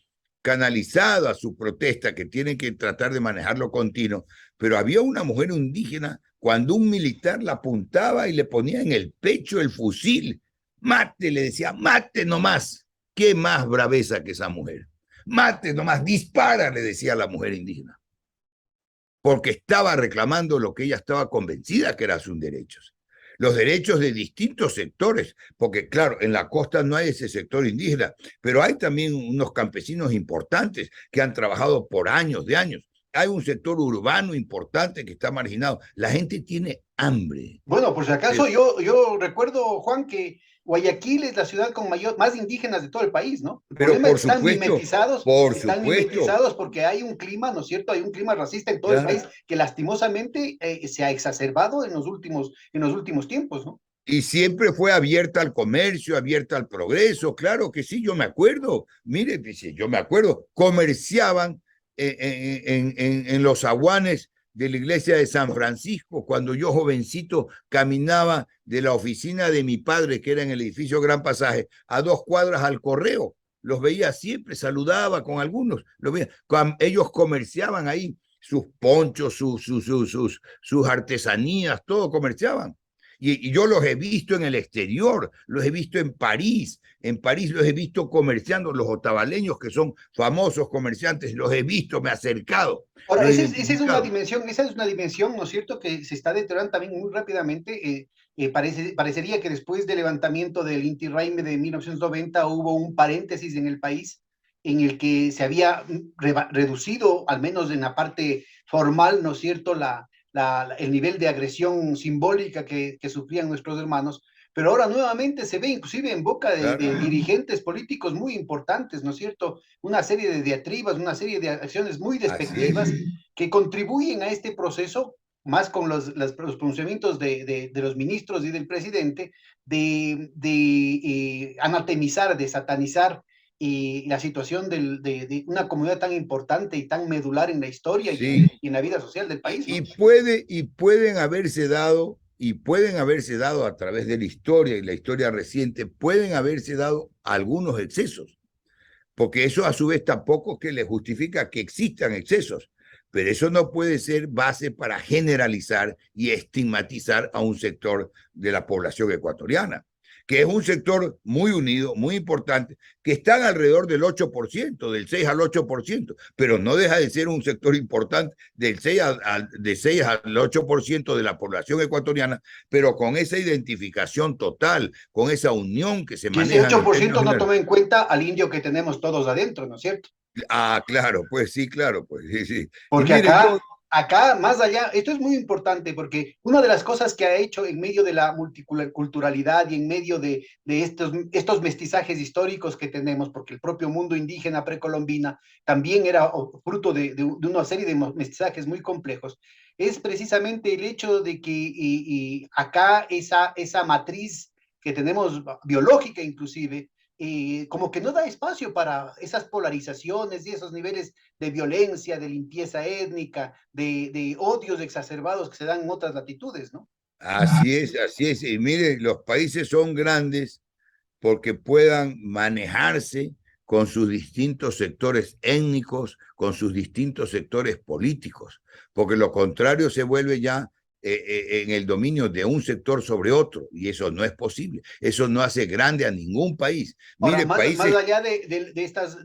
canalizada su protesta, que tiene que tratar de manejarlo continuo, pero había una mujer indígena cuando un militar la apuntaba y le ponía en el pecho el fusil, mate, le decía, mate nomás. ¿Qué más braveza que esa mujer? Mate nomás, dispara, le decía a la mujer indígena, porque estaba reclamando lo que ella estaba convencida que eran sus derechos. Los derechos de distintos sectores, porque claro, en la costa no hay ese sector indígena, pero hay también unos campesinos importantes que han trabajado por años de años. Hay un sector urbano importante que está marginado. La gente tiene hambre. Bueno, por si acaso, yo recuerdo, Juan, que Guayaquil es la ciudad con más indígenas de todo el país, ¿no? El Pero problema es que por están supuesto, mimetizados porque hay un clima, ¿no es cierto? Hay un clima racista en todo el claro. país que lastimosamente se ha exacerbado en los últimos tiempos, ¿no? Y siempre fue abierta al comercio, abierta al progreso, claro que sí, yo me acuerdo, mire, dice, yo me acuerdo, comerciaban en los aguanes de la iglesia de San Francisco, cuando yo jovencito caminaba de la oficina de mi padre, que era en el edificio Gran Pasaje, a 2 cuadras al correo, los veía siempre, saludaba con algunos, los veía. Ellos comerciaban ahí sus ponchos, sus artesanías, todo comerciaban. Y yo los he visto en el exterior, los he visto en París los he visto comerciando, los otavaleños que son famosos comerciantes, los he visto, me he acercado, Ahora, los he identificado. esa es una dimensión, ¿no es cierto?, que se está deteriorando también muy rápidamente. Parecería que después del levantamiento del Inti Raymi de 1990 hubo un paréntesis en el país en el que se había reducido, al menos en la parte formal, ¿no es cierto?, el nivel de agresión simbólica que sufrían nuestros hermanos, pero ahora nuevamente se ve inclusive en boca de Claro. dirigentes políticos muy importantes, ¿no es cierto? Una serie de diatribas, una serie de acciones muy Así es. despectivas que contribuyen a este proceso, más con los pronunciamientos de los ministros y del presidente, de anatemizar, de satanizar la situación de una comunidad tan importante y tan medular en la historia Sí. y en la vida social del país, ¿no? Y pueden haberse dado a través de la historia y la historia reciente, pueden haberse dado algunos excesos, porque eso a su vez tampoco que le justifica que existan excesos, pero eso no puede ser base para generalizar y estigmatizar a un sector de la población ecuatoriana, que es un sector muy unido, muy importante, que están alrededor del 8%, del 6 al 8%, pero no deja de ser un sector importante del 6 al 8% de la población ecuatoriana, pero con esa identificación total, con esa unión que se Que ese maneja en términos 8% no generales. toma en cuenta al indio que tenemos todos adentro, ¿no es cierto? Ah, claro, pues sí, claro, pues sí, sí. Y Porque mire, yo, acá, más allá, esto es muy importante porque una de las cosas que ha hecho en medio de la multiculturalidad y en medio de estos mestizajes históricos que tenemos, porque el propio mundo indígena precolombina también era fruto de una serie de mestizajes muy complejos, es precisamente el hecho de que acá esa matriz que tenemos biológica inclusive, como que no da espacio para esas polarizaciones y esos niveles de violencia, de limpieza étnica, de odios exacerbados que se dan en otras latitudes, ¿no? así es, así es. Y mire, los países son grandes porque puedan manejarse con sus distintos sectores étnicos, con sus distintos sectores políticos, porque lo contrario se vuelve ya en el dominio de un sector sobre otro, y eso no es posible. Eso no hace grande a ningún país. Ahora, Mire, más países, allá de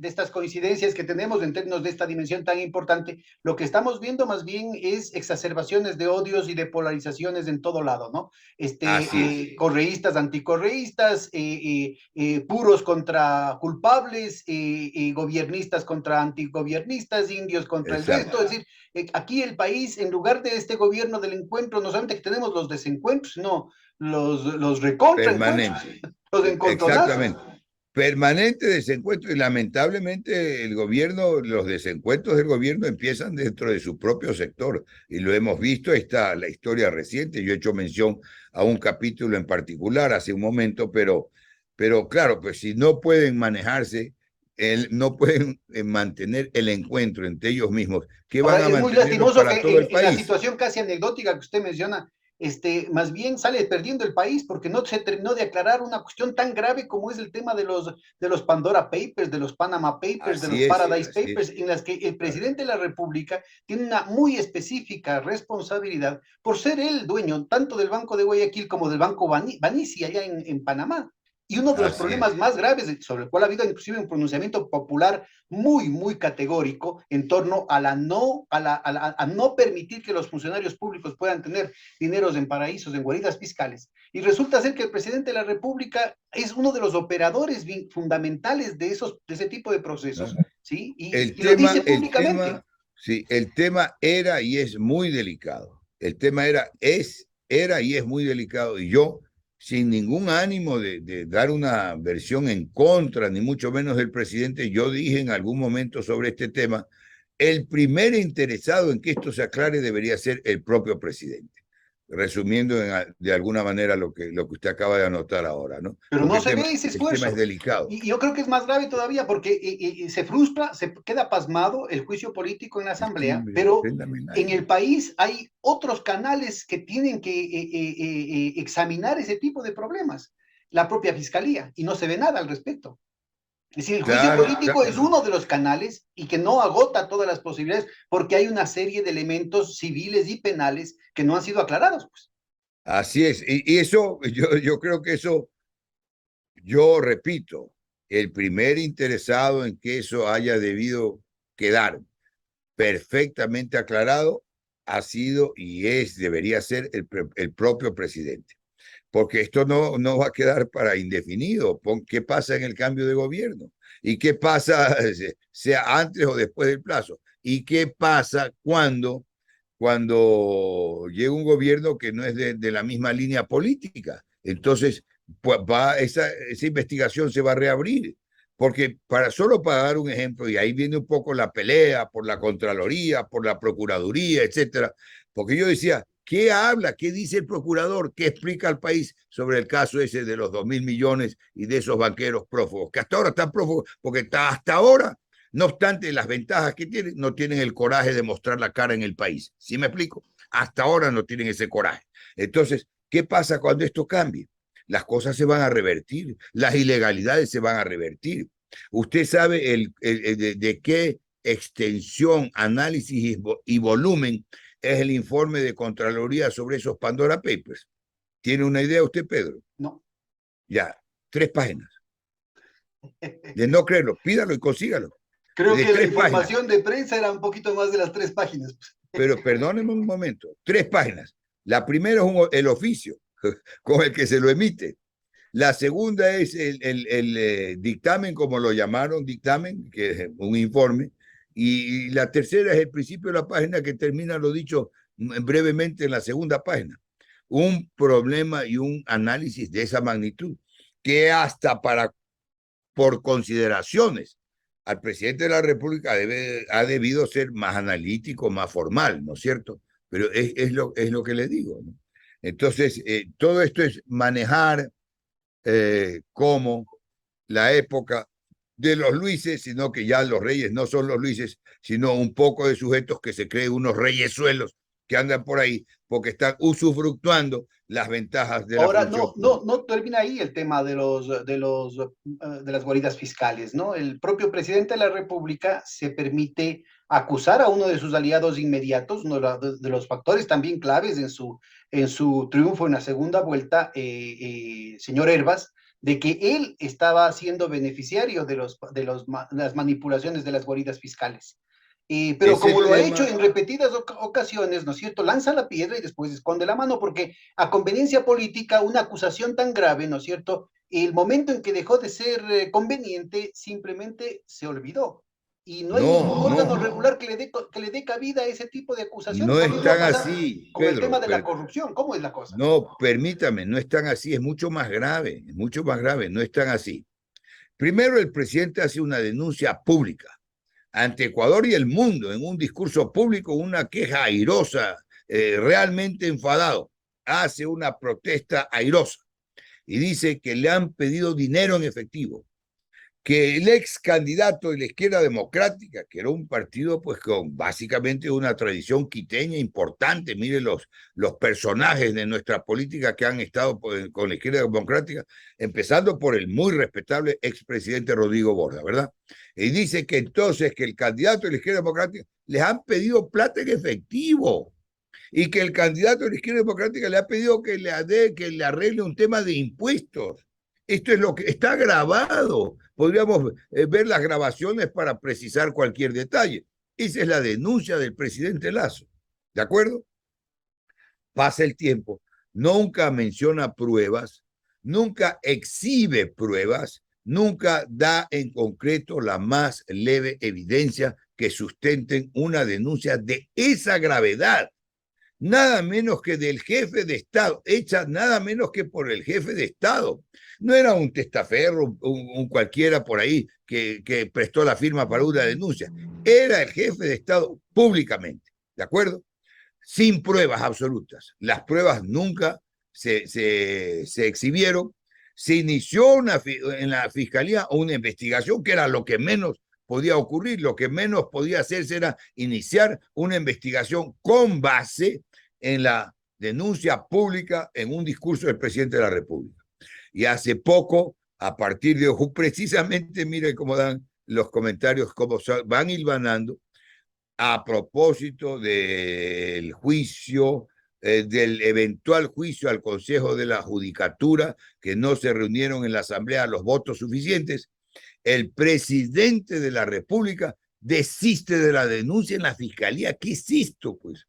estas coincidencias que tenemos en términos de esta dimensión tan importante, lo que estamos viendo más bien es exacerbaciones de odios y de polarizaciones en todo lado, ¿no? así es, Correístas, anticorreístas, puros contra culpables, gobiernistas contra antigobiernistas, indios contra el resto. exacto, Es decir, aquí el país, en lugar de este gobierno del encuentro, no solamente que tenemos los desencuentros, sino los recontraencuentros, permanente, los encontronazos. exactamente. Permanente desencuentro y lamentablemente el gobierno, los desencuentros del gobierno empiezan dentro de su propio sector y lo hemos visto, está la historia reciente, yo he hecho mención a un capítulo en particular hace un momento, pero claro, pues si no pueden manejarse, no pueden mantener el encuentro entre ellos mismos, ¿qué van Ahora, a es muy mantenerlo lastimoso para que todo el en la país? situación casi anecdótica que usted menciona, más bien sale perdiendo el país porque no se terminó de aclarar una cuestión tan grave como es el tema de los Pandora Papers, de los Panama Papers, de los Paradise Así Papers, es, en las que el claro. presidente de la República tiene una muy específica responsabilidad por ser el dueño tanto del Banco de Guayaquil como del Banco Banisi allá en Panamá. Y uno de los Así problemas es. más graves, sobre el cual ha habido inclusive un pronunciamiento popular muy, muy categórico en torno a no permitir que los funcionarios públicos puedan tener dineros en paraísos, en guaridas fiscales. Y resulta ser que el presidente de la República es uno de los operadores fundamentales de ese tipo de procesos, ¿No? ¿sí? El Y lo tema, dice el públicamente. tema, sí, el tema era y es muy delicado. El tema era y es muy delicado. Y yo, sin ningún ánimo de dar una versión en contra, ni mucho menos del presidente, yo dije en algún momento sobre este tema, el primer interesado en que esto se aclare debería ser el propio presidente. Resumiendo de alguna manera lo que usted acaba de anotar ahora, ¿no? Pero Porque no se ve ese el tema es esfuerzo. delicado. Y yo creo que es más grave todavía porque se frustra, se queda pasmado el juicio político en la El Asamblea, timbre, pero préndame el en aire. el país hay otros canales que tienen que examinar ese tipo de problemas, la propia fiscalía, y no se ve nada al respecto. Es decir, el juicio Claro, político es uno de los canales y que no agota todas las posibilidades porque hay una serie de elementos civiles y penales que no han sido aclarados. Pues. así es. Y eso, yo creo que eso, yo repito, el primer interesado en que eso haya debido quedar perfectamente aclarado ha sido y debería ser el propio presidente. Porque esto no va a quedar para indefinido. ¿Qué pasa en el cambio de gobierno? ¿Y qué pasa, sea antes o después del plazo? ¿Y qué pasa cuando llega un gobierno que no es de la misma línea política? Entonces, pues esa investigación se va a reabrir. Porque solo para dar un ejemplo, y ahí viene un poco la pelea por la Contraloría, por la Procuraduría, etcétera, porque yo decía, ¿qué habla? ¿Qué dice el procurador? ¿Qué explica al país sobre el caso ese de los 2.000 millones y de esos banqueros prófugos? Que hasta ahora están prófugos, porque hasta ahora, no obstante las ventajas que tienen, no tienen el coraje de mostrar la cara en el país. ¿Sí me explico? Hasta ahora no tienen ese coraje. Entonces, ¿qué pasa cuando esto cambie? Las cosas se van a revertir, las ilegalidades se van a revertir. Usted sabe de qué extensión, análisis y volumen es el informe de Contraloría sobre esos Pandora Papers. ¿Tiene una idea usted, Pedro? No. Ya, 3 páginas. De no creerlo, pídalo y consígalo. Creo de que la 3 información páginas. de prensa era un poquito más de las 3 páginas. Pero perdóneme un momento, 3 páginas. La primera es el oficio con el que se lo emite. La segunda es el dictamen, como lo llamaron, dictamen, que es un informe. Y la tercera es el principio de la página que termina lo dicho brevemente en la segunda página. Un problema y un análisis de esa magnitud, que hasta por consideraciones al presidente de la República ha debido ser más analítico, más formal, ¿no es cierto? Pero es lo que le digo, ¿no? Entonces, todo esto es manejar como la época de los Luises, sino que ya los reyes no son los Luises, sino un poco de sujetos que se creen unos reyesuelos que andan por ahí porque están usufructuando las ventajas de la Ahora, función no termina ahí el tema de las guaridas fiscales, ¿no? El propio presidente de la República se permite acusar a uno de sus aliados inmediatos, uno de los factores también claves en su triunfo en la segunda vuelta, señor Hervas, de que él estaba siendo beneficiario de las manipulaciones de las guaridas fiscales. Pero Ese como lo ha tema, hecho en repetidas ocasiones, ¿no es cierto? Lanza la piedra y después esconde la mano, porque a conveniencia política, una acusación tan grave, ¿no es cierto? El momento en que dejó de ser conveniente, simplemente se olvidó. Y no hay ningún órgano regular que le dé cabida a ese tipo de acusaciones. no Lo mismo están pasa así, con el tema Pedro. de la corrupción. ¿Cómo es la cosa? No, permítame, no están así, es mucho más grave, no están así. Primero, el presidente hace una denuncia pública ante Ecuador y el mundo en un discurso público, una queja airosa, realmente enfadado. Hace una protesta airosa y dice que le han pedido dinero en efectivo, que el ex candidato de la Izquierda Democrática, que era un partido pues con básicamente una tradición quiteña importante, mire los personajes de nuestra política que han estado con la Izquierda Democrática, empezando por el muy respetable expresidente Rodrigo Borda, ¿verdad? Y dice que entonces que el candidato de la Izquierda Democrática les han pedido plata en efectivo y que el candidato de la Izquierda Democrática le ha pedido que le arregle un tema de impuestos. Esto es lo que está grabado. Podríamos ver las grabaciones para precisar cualquier detalle. Esa es la denuncia del presidente Lasso. ¿De acuerdo? Pasa el tiempo, nunca menciona pruebas, nunca exhibe pruebas, nunca da en concreto la más leve evidencia que sustenten una denuncia de esa gravedad. Nada menos que del jefe de Estado, hecha nada menos que por el jefe de Estado. No era un testaferro, un cualquiera por ahí que prestó la firma para una denuncia. Era el jefe de Estado públicamente, ¿de acuerdo? Sin pruebas absolutas. Las pruebas nunca se exhibieron. Se inició en la fiscalía una investigación que era lo que menos podía ocurrir, lo que menos podía hacerse era iniciar una investigación con base en la denuncia pública en un discurso del presidente de la República. Y hace poco, a partir de precisamente, mire cómo dan los comentarios, cómo van hilvanando, a propósito del juicio, del eventual juicio al Consejo de la Judicatura, que no se reunieron en la Asamblea los votos suficientes, el presidente de la República desiste de la denuncia en la Fiscalía. ¿Qué es esto, pues?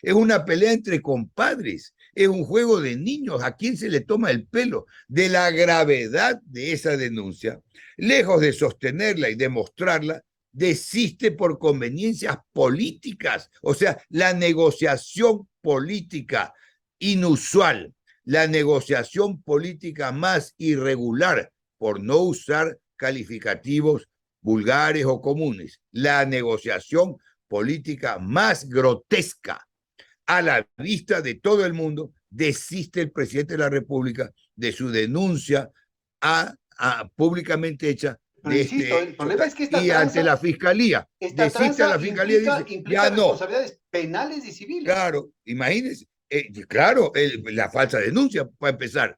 Es una pelea entre compadres, es un juego de niños. ¿A quién se le toma el pelo de la gravedad de esa denuncia? Lejos de sostenerla y demostrarla, desiste por conveniencias políticas, o sea, la negociación política inusual la negociación política más irregular, por no usar calificativos vulgares o comunes, la negociación política más grotesca a la vista de todo el mundo. Desiste el presidente de la República de su denuncia públicamente hecha. Pero insisto, el problema es que y ante la fiscalía, desiste a la fiscalía y dice, implica ya no. Responsabilidades penales y civiles. Claro, imagínense, claro, la falsa denuncia, para empezar.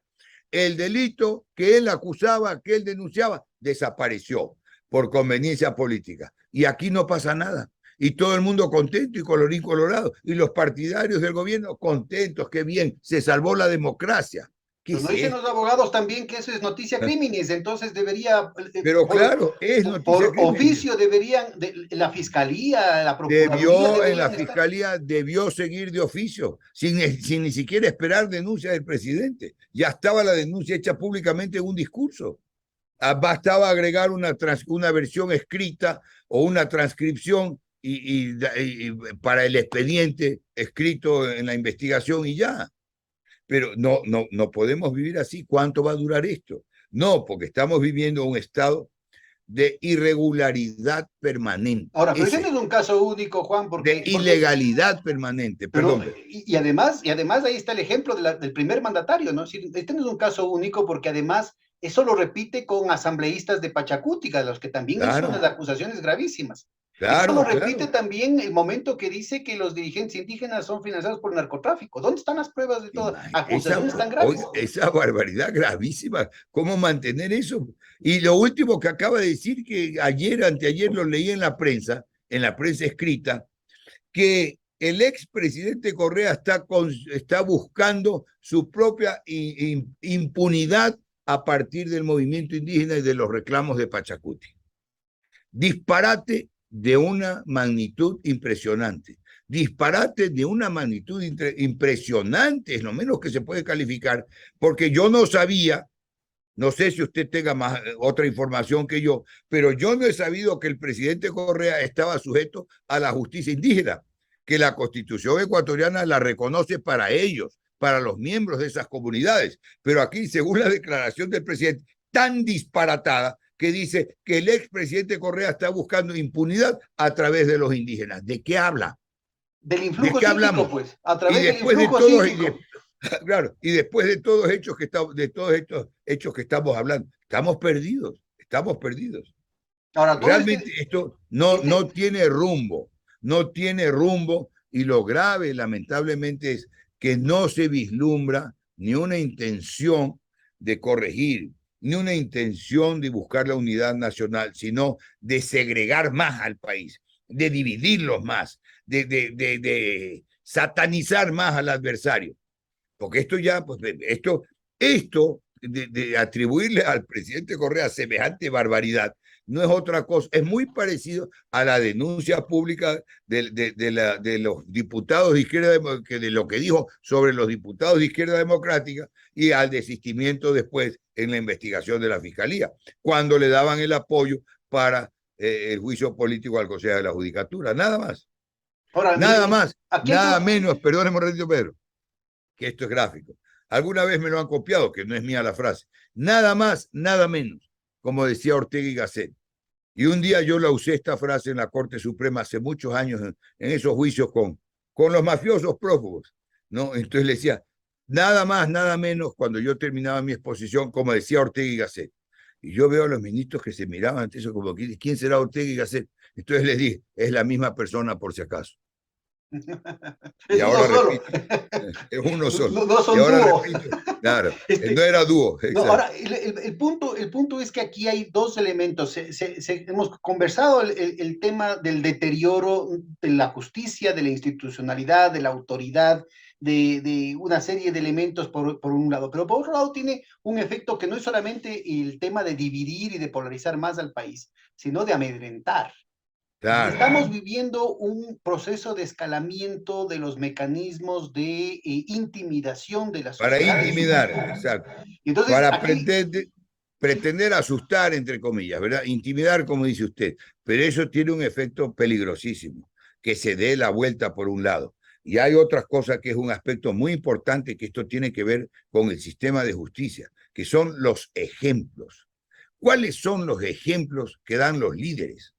El delito que él acusaba, que él denunciaba, desapareció por conveniencia política. Y aquí no pasa nada. Y todo el mundo contento y colorín colorado. Y los partidarios del gobierno contentos, qué bien, se salvó la democracia. Pero no dicen los abogados también que eso es noticia criminis, entonces debería... Pero claro, es noticia por oficio deberían, la fiscalía, la procuraduría... La fiscalía debió seguir de oficio, sin ni siquiera esperar denuncia del presidente. Ya estaba la denuncia hecha públicamente en un discurso. Bastaba agregar una versión escrita o una transcripción y para el expediente escrito en la investigación y ya. Pero no podemos vivir así. ¿Cuánto va a durar esto? No, porque estamos viviendo un estado de irregularidad permanente. Ahora, pero ese no es un caso único, Juan, porque... De ilegalidad permanente, perdón. Y además ahí está el ejemplo del primer mandatario, ¿no? Este no es un caso único porque además eso lo repite con asambleístas de Pachacútica, los que también hizo unas acusaciones gravísimas. Claro, eso lo repite también el momento que dice que los dirigentes indígenas son financiados por el narcotráfico. ¿Dónde están las pruebas de todas acusaciones tan graves? Esa barbaridad gravísima, ¿cómo mantener eso? Y lo último que acaba de decir, que anteayer lo leí en la prensa escrita, que el expresidente Correa está buscando su propia impunidad a partir del movimiento indígena y de los reclamos de Pachacuti. Disparate de una magnitud impresionante. Disparate de una magnitud impresionante, es lo menos que se puede calificar, porque yo no sabía, no sé si usted tenga otra información que yo, pero yo no he sabido que el presidente Correa estaba sujeto a la justicia indígena, que la Constitución ecuatoriana la reconoce para ellos, para los miembros de esas comunidades. Pero aquí, según la declaración del presidente, tan disparatada, que dice que el expresidente Correa está buscando impunidad a través de los indígenas. ¿De qué habla? Del influjo psíquico, pues, a través del influjo psíquico. Claro, y después de todos estos hechos que estamos hablando, estamos perdidos. Ahora, realmente esto no tiene rumbo, y lo grave, lamentablemente, es que no se vislumbra ni una intención de corregir, ni una intención de buscar la unidad nacional, sino de segregar más al país, de dividirlos más, de satanizar más al adversario. Porque esto ya, pues, esto de atribuirle al presidente Correa semejante barbaridad, no es otra cosa, es muy parecido a la denuncia pública de los diputados de izquierda, de lo que dijo sobre los diputados de izquierda democrática, y al desistimiento después en la investigación de la fiscalía, cuando le daban el apoyo para el juicio político al Consejo de la Judicatura, nada más. Ahora, nada menos, perdóneme un ratito, Pedro, que esto es gráfico. Alguna vez me lo han copiado, que no es mía la frase. Nada más, nada menos, como decía Ortega y Gasset. Y un día yo la usé esta frase en la Corte Suprema hace muchos años, en esos juicios con los mafiosos prófugos, ¿no? Entonces le decía, nada más, nada menos, cuando yo terminaba mi exposición, como decía Ortega y Gasset. Y yo veo a los ministros que se miraban ante eso como, ¿quién será Ortega y Gasset? Entonces les dije, es la misma persona por si acaso. Y ahora repito, es uno solo. No son y ahora dúo. repito, claro, no era dúo. No, ahora, el punto es que aquí hay dos elementos. Hemos conversado el tema del deterioro de la justicia, de la institucionalidad, de la autoridad, de una serie de elementos por un lado, pero por otro lado tiene un efecto que no es solamente el tema de dividir y de polarizar más al país, sino de amedrentar. Claro. Estamos viviendo un proceso de escalamiento de los mecanismos de intimidación de la sociedad. Para intimidar, exacto. Entonces, para pretender asustar, entre comillas, ¿verdad? Intimidar, como dice usted. Pero eso tiene un efecto peligrosísimo, que se dé la vuelta por un lado. Y hay otras cosas que es un aspecto muy importante, que esto tiene que ver con el sistema de justicia, que son los ejemplos. ¿Cuáles son los ejemplos que dan los líderes?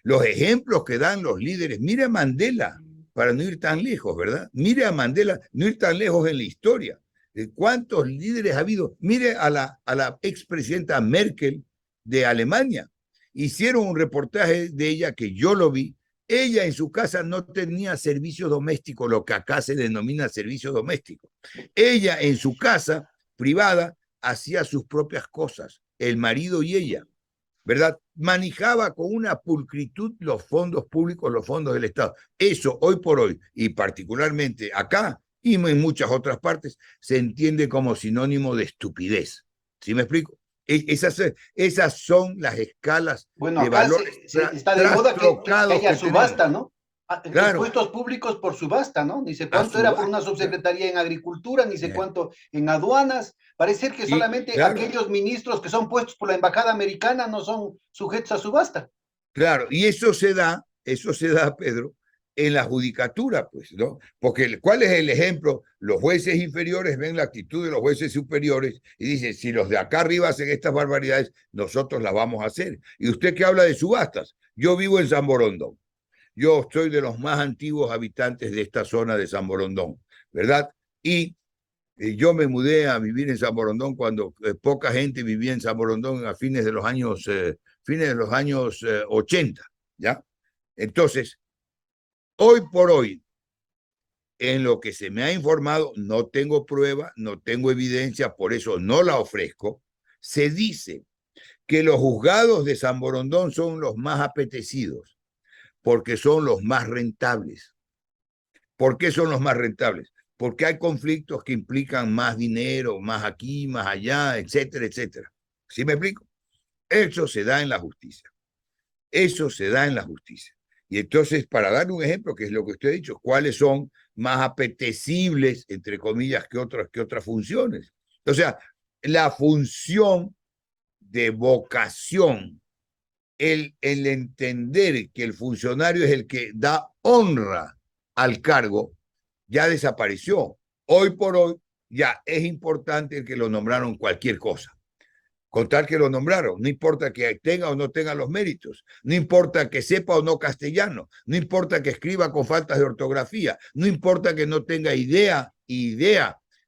Los ejemplos que dan los líderes. Mire a Mandela, para no ir tan lejos, ¿verdad? Mire a Mandela, no ir tan lejos en la historia. ¿Cuántos líderes ha habido? Mire a la expresidenta Merkel de Alemania. Hicieron un reportaje de ella que yo lo vi. Ella en su casa no tenía servicio doméstico, lo que acá se denomina servicio doméstico. Ella en su casa privada hacía sus propias cosas, el marido y ella, ¿verdad? Manejaba con una pulcritud los fondos públicos, los fondos del Estado. Eso hoy por hoy, y particularmente acá y en muchas otras partes, se entiende como sinónimo de estupidez. ¿Sí me explico? Esas son las escalas Bueno, de acá valores está de moda que haya subasta, tenemos. ¿no? Claro, Puestos públicos por subasta, ¿no? Ni sé a cuánto era por subasta, una subsecretaría en Agricultura, ni sé ya. cuánto en aduanas. Parece ser que Y solamente claro, aquellos ministros que son puestos por la embajada americana no son sujetos a subasta. claro, y eso se da, Pedro, en la judicatura, pues, ¿no? Porque ¿cuál es el ejemplo? Los jueces inferiores ven la actitud de los jueces superiores y dicen, si los de acá arriba hacen estas barbaridades, nosotros las vamos a hacer. Y usted que habla de subastas, yo vivo en San Borondón. Yo soy de los más antiguos habitantes de esta zona de San Borondón, ¿verdad? Y yo me mudé a vivir en San Borondón cuando poca gente vivía en San Borondón a fines de los años 80, ¿ya? Entonces, hoy por hoy, en lo que se me ha informado, no tengo prueba, no tengo evidencia, por eso no la ofrezco, se dice que los juzgados de San Borondón son los más apetecidos, porque son los más rentables. ¿Por qué son los más rentables? Porque hay conflictos que implican más dinero, más aquí, más allá, etcétera, etcétera. ¿Sí me explico? Eso se da en la justicia. Eso se da en la justicia. Y entonces, para dar un ejemplo, que es lo que usted ha dicho, ¿cuáles son más apetecibles, entre comillas, que otras funciones? O sea, la función de vocación, el entender que el funcionario es el que da honra al cargo, ya desapareció. Hoy por hoy ya es importante el que lo nombraron cualquier cosa. Contar que lo nombraron, no importa que tenga o no tenga los méritos, no importa que sepa o no castellano, no importa que escriba con faltas de ortografía, no importa que no tenga idea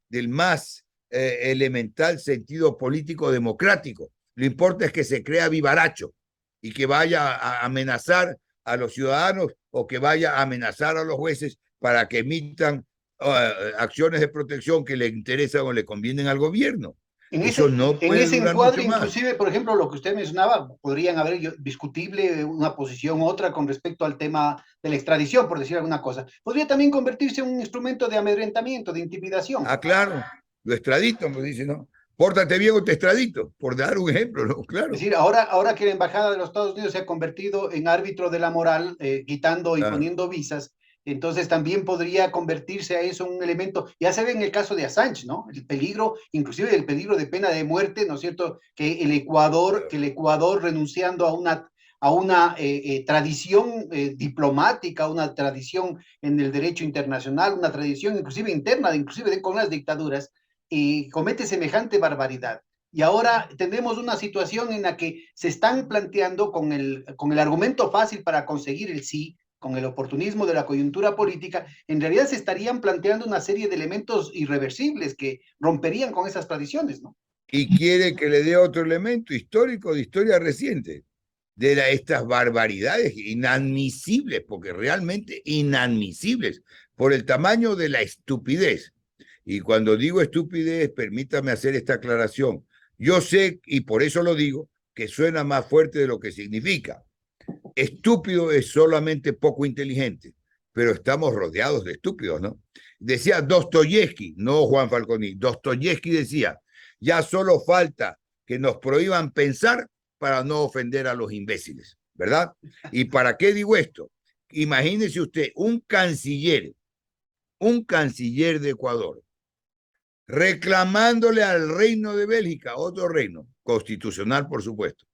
del más elemental sentido político democrático. Lo importante es que se crea vivaracho y que vaya a amenazar a los ciudadanos o que vaya a amenazar a los jueces para que emitan acciones de protección que le interesan o le convienen al gobierno. Eso no En puede ese durar encuadre, mucho más. inclusive, por ejemplo, lo que usted mencionaba, podrían haber discutible una posición u otra con respecto al tema de la extradición, por decir alguna cosa. Podría también convertirse en un instrumento de amedrentamiento, de intimidación. Ah, claro, lo extradito, me dice, ¿no? Pórtate bien o te extradito, por dar un ejemplo, ¿no? Es Claro. decir, ahora que la Embajada de los Estados Unidos se ha convertido en árbitro de la moral, quitando y Ah, poniendo visas, entonces también podría convertirse a eso un elemento, ya se ve en el caso de Assange, ¿no? El peligro, inclusive el peligro de pena de muerte, ¿no es cierto? Que el Ecuador renunciando a una tradición diplomática, una tradición en el derecho internacional, una tradición inclusive interna, inclusive con las dictaduras, y comete semejante barbaridad. Y ahora tenemos una situación en la que se están planteando con el argumento fácil para conseguir el sí, con el oportunismo de la coyuntura política, en realidad se estarían planteando una serie de elementos irreversibles que romperían con esas tradiciones, ¿no? y quiere que le dé otro elemento histórico de historia reciente, de estas barbaridades inadmisibles, porque realmente inadmisibles, por el tamaño de la estupidez. Y cuando digo estupidez, permítame hacer esta aclaración. Yo sé, y por eso lo digo, que suena más fuerte de lo que significa. Estúpido es solamente poco inteligente, pero estamos rodeados de estúpidos, ¿no? Decía Dostoyevsky, no Juan Falconi, Dostoyevsky decía, ya solo falta que nos prohíban pensar para no ofender a los imbéciles, ¿verdad? ¿Y para qué digo esto? Imagínese usted un canciller de Ecuador, reclamándole al reino de Bélgica, otro reino, constitucional por supuesto,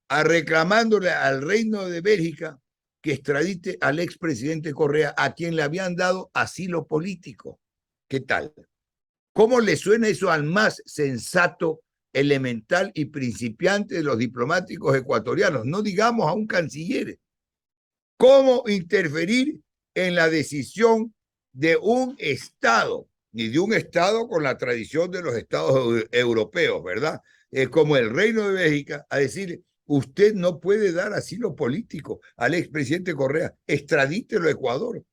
reclamándole al reino de Bélgica que extradite al expresidente Correa, a quien le habían dado asilo político. ¿Qué tal? ¿Cómo le suena eso al más sensato, elemental y principiante de los diplomáticos ecuatorianos? No digamos a un canciller. ¿Cómo interferir en la decisión de un Estado, ni de un Estado con la tradición de los Estados europeos, ¿verdad? Como el Reino de Bélgica, a decir, usted no puede dar asilo político al expresidente Correa, extradítelo a Ecuador.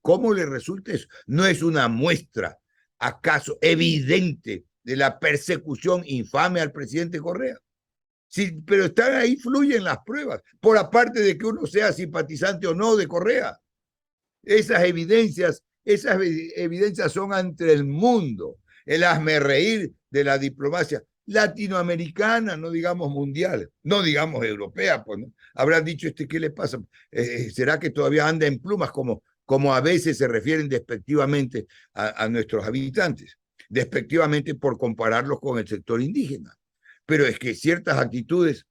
¿Cómo le resulta eso? ¿No es una muestra, acaso, evidente de la persecución infame al presidente Correa? Sí, pero están ahí, fluyen las pruebas, por aparte de que uno sea simpatizante o no de Correa. Esas evidencias son ante el mundo, el hazmerreír de la diplomacia latinoamericana, no digamos mundial, no digamos europea, pues, ¿no? Habrán dicho, ¿qué le pasa? ¿Será que todavía anda en plumas como a veces se refieren despectivamente a nuestros habitantes? Despectivamente por compararlos con el sector indígena. Pero es que ciertas actitudes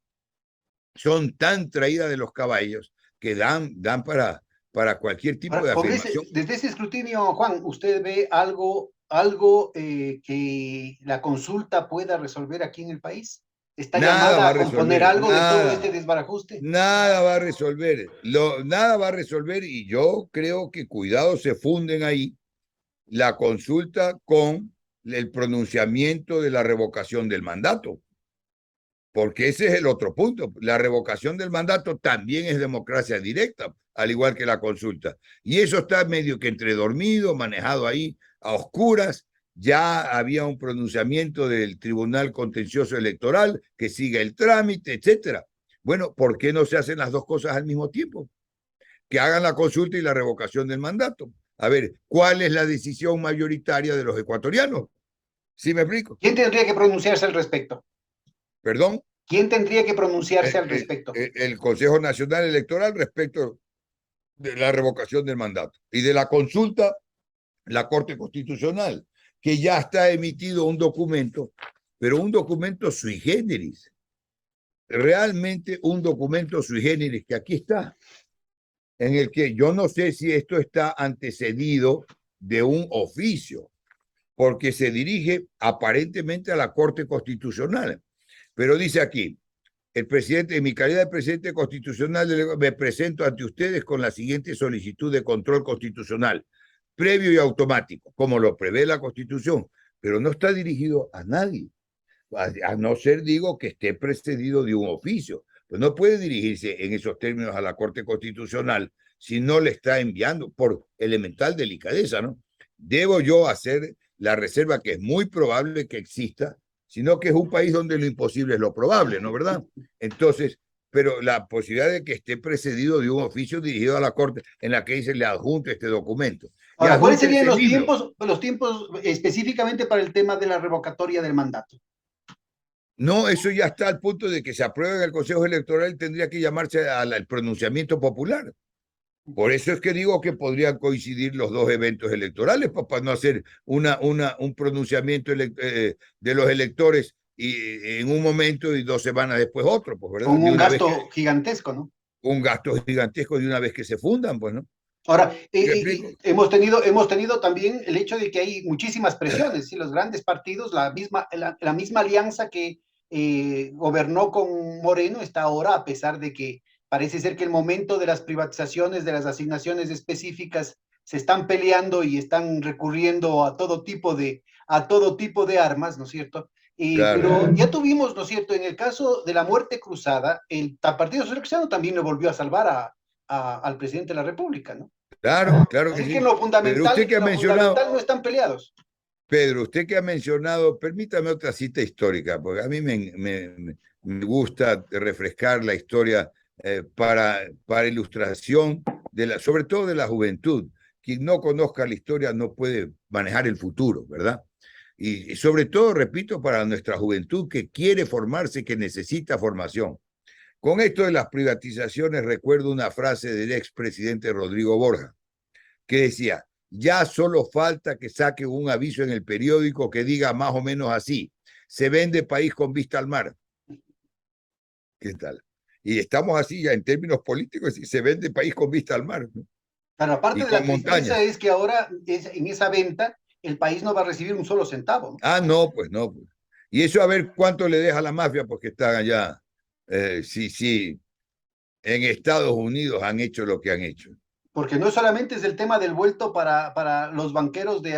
son tan traídas de los caballos que dan para cualquier tipo de afirmación. Desde ese escrutinio, Juan, ¿usted ve algo que la consulta pueda resolver aquí en el país? ¿Está llamada a componer algo de todo este desbarajuste? Nada va a resolver, nada va a resolver, y yo creo que cuidado se funden ahí la consulta con el pronunciamiento de la revocación del mandato. Porque ese es el otro punto. La revocación del mandato también es democracia directa, al igual que la consulta. Y eso está medio que entre dormido, manejado ahí a oscuras. Ya había un pronunciamiento del Tribunal Contencioso Electoral que sigue el trámite, etcétera. Bueno, ¿por qué no se hacen las dos cosas al mismo tiempo? Que hagan la consulta y la revocación del mandato. A ver, ¿cuál es la decisión mayoritaria de los ecuatorianos? ¿Sí me explico? ¿Quién tendría que pronunciarse al respecto? ¿Perdón? ¿Quién tendría que pronunciarse al respecto? El Consejo Nacional Electoral respecto de la revocación del mandato. Y de la consulta, la Corte Constitucional, que ya está emitido un documento, pero un documento sui generis. Realmente un documento sui generis, que aquí está, en el que yo no sé si esto está antecedido de un oficio, porque se dirige aparentemente a la Corte Constitucional. Pero dice aquí, el presidente, en mi calidad de presidente constitucional, me presento ante ustedes con la siguiente solicitud de control constitucional, previo y automático, como lo prevé la Constitución, pero no está dirigido a nadie, a no ser, digo, que esté precedido de un oficio. Pues no puede dirigirse en esos términos a la Corte Constitucional si no le está enviando por elemental delicadeza, ¿no? Debo yo hacer la reserva que es muy probable que exista, sino que es un país donde lo imposible es lo probable, ¿no? ¿Verdad? Entonces, pero la posibilidad de que esté precedido de un oficio dirigido a la Corte en la que se le adjunte este documento. Ahora, ¿cuáles serían los tiempos específicamente para el tema de la revocatoria del mandato? No, eso ya está al punto de que se apruebe en el Consejo Electoral y tendría que llamarse al pronunciamiento popular. Por eso es que digo que podrían coincidir los dos eventos electorales para no hacer un pronunciamiento de los electores y en un momento y 2 semanas después otro, pues, ¿verdad? Con un gasto gigantesco, ¿no? Un gasto gigantesco de una vez que se fundan, pues, ¿no? Ahora, hemos tenido también el hecho de que hay muchísimas presiones, ¿sí? Los grandes partidos, la misma alianza que gobernó con Moreno está ahora, a pesar de que parece ser que el momento de las privatizaciones, de las asignaciones específicas, se están peleando y están recurriendo a todo tipo de armas, ¿no es cierto? Claro. Pero ya tuvimos, ¿no es cierto? En el caso de la muerte cruzada, el Partido Social Cristiano también le volvió a salvar al presidente de la República, ¿no? Claro, claro que Así sí. que lo fundamental, fundamental no están peleados. Pedro, usted que ha mencionado, permítame otra cita histórica, porque a mí me gusta refrescar la historia para ilustración, sobre todo de la juventud. Quien no conozca la historia no puede manejar el futuro, ¿verdad? Y sobre todo, repito, para nuestra juventud que quiere formarse, que necesita formación. Con esto de las privatizaciones, recuerdo una frase del expresidente Rodrigo Borja, que decía, ya solo falta que saque un aviso en el periódico que diga más o menos así, se vende país con vista al mar. ¿Qué tal? Y estamos así ya en términos políticos y se vende país con vista al mar, ¿no? Pero aparte Y de la con tristeza montañas. es que ahora en esa venta el país no va a recibir un solo centavo, ¿no? Ah, no, pues no. Pues. Y eso a ver cuánto le deja a la mafia porque están allá. Sí, sí, en Estados Unidos han hecho lo que han hecho. Porque no solamente es el tema del vuelto para los banqueros de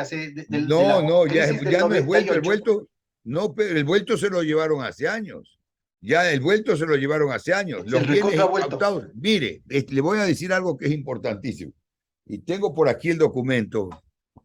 No, la no, crisis del ya no es vuelto. 98. No, pero el vuelto se lo llevaron hace años. Ya el vuelto se lo llevaron hace años. Es el Los bienes recontravuelto. incautados. Mire, le voy a decir algo que es importantísimo. Y tengo por aquí el documento.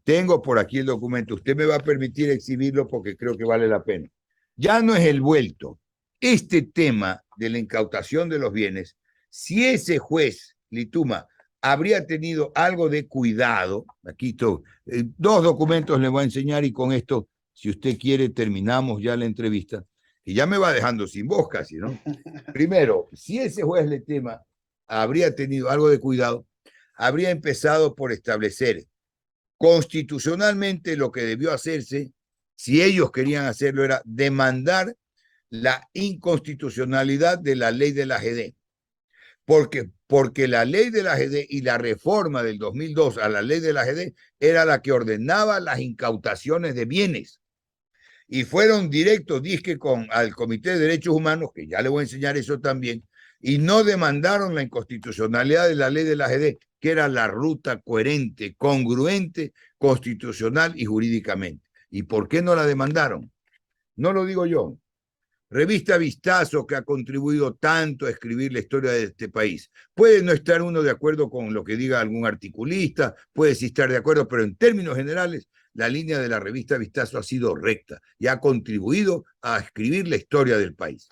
Tengo por aquí el documento. Usted me va a permitir exhibirlo porque creo que vale la pena. Ya no es el vuelto. Este tema de la incautación de los bienes, si ese juez, Lituma, habría tenido algo de cuidado, aquí todo, dos documentos le voy a enseñar y con esto, si usted quiere, terminamos ya la entrevista, y ya me va dejando sin voz casi, ¿no? Primero, si ese juez Letema habría tenido algo de cuidado, habría empezado por establecer constitucionalmente lo que debió hacerse, si ellos querían hacerlo, era demandar la inconstitucionalidad de la ley de la AGD. Porque la ley de la AGD y la reforma del 2002 a la ley de la AGD era la que ordenaba las incautaciones de bienes. Y fueron directos, dizque al Comité de Derechos Humanos, que ya le voy a enseñar eso también, y no demandaron la inconstitucionalidad de la ley de la AGD, que era la ruta coherente, congruente, constitucional y jurídicamente. ¿Y por qué no la demandaron? No lo digo yo. Revista Vistazo, que ha contribuido tanto a escribir la historia de este país. Puede no estar uno de acuerdo con lo que diga algún articulista, puede sí estar de acuerdo, pero en términos generales, la línea de la revista Vistazo ha sido recta y ha contribuido a escribir la historia del país.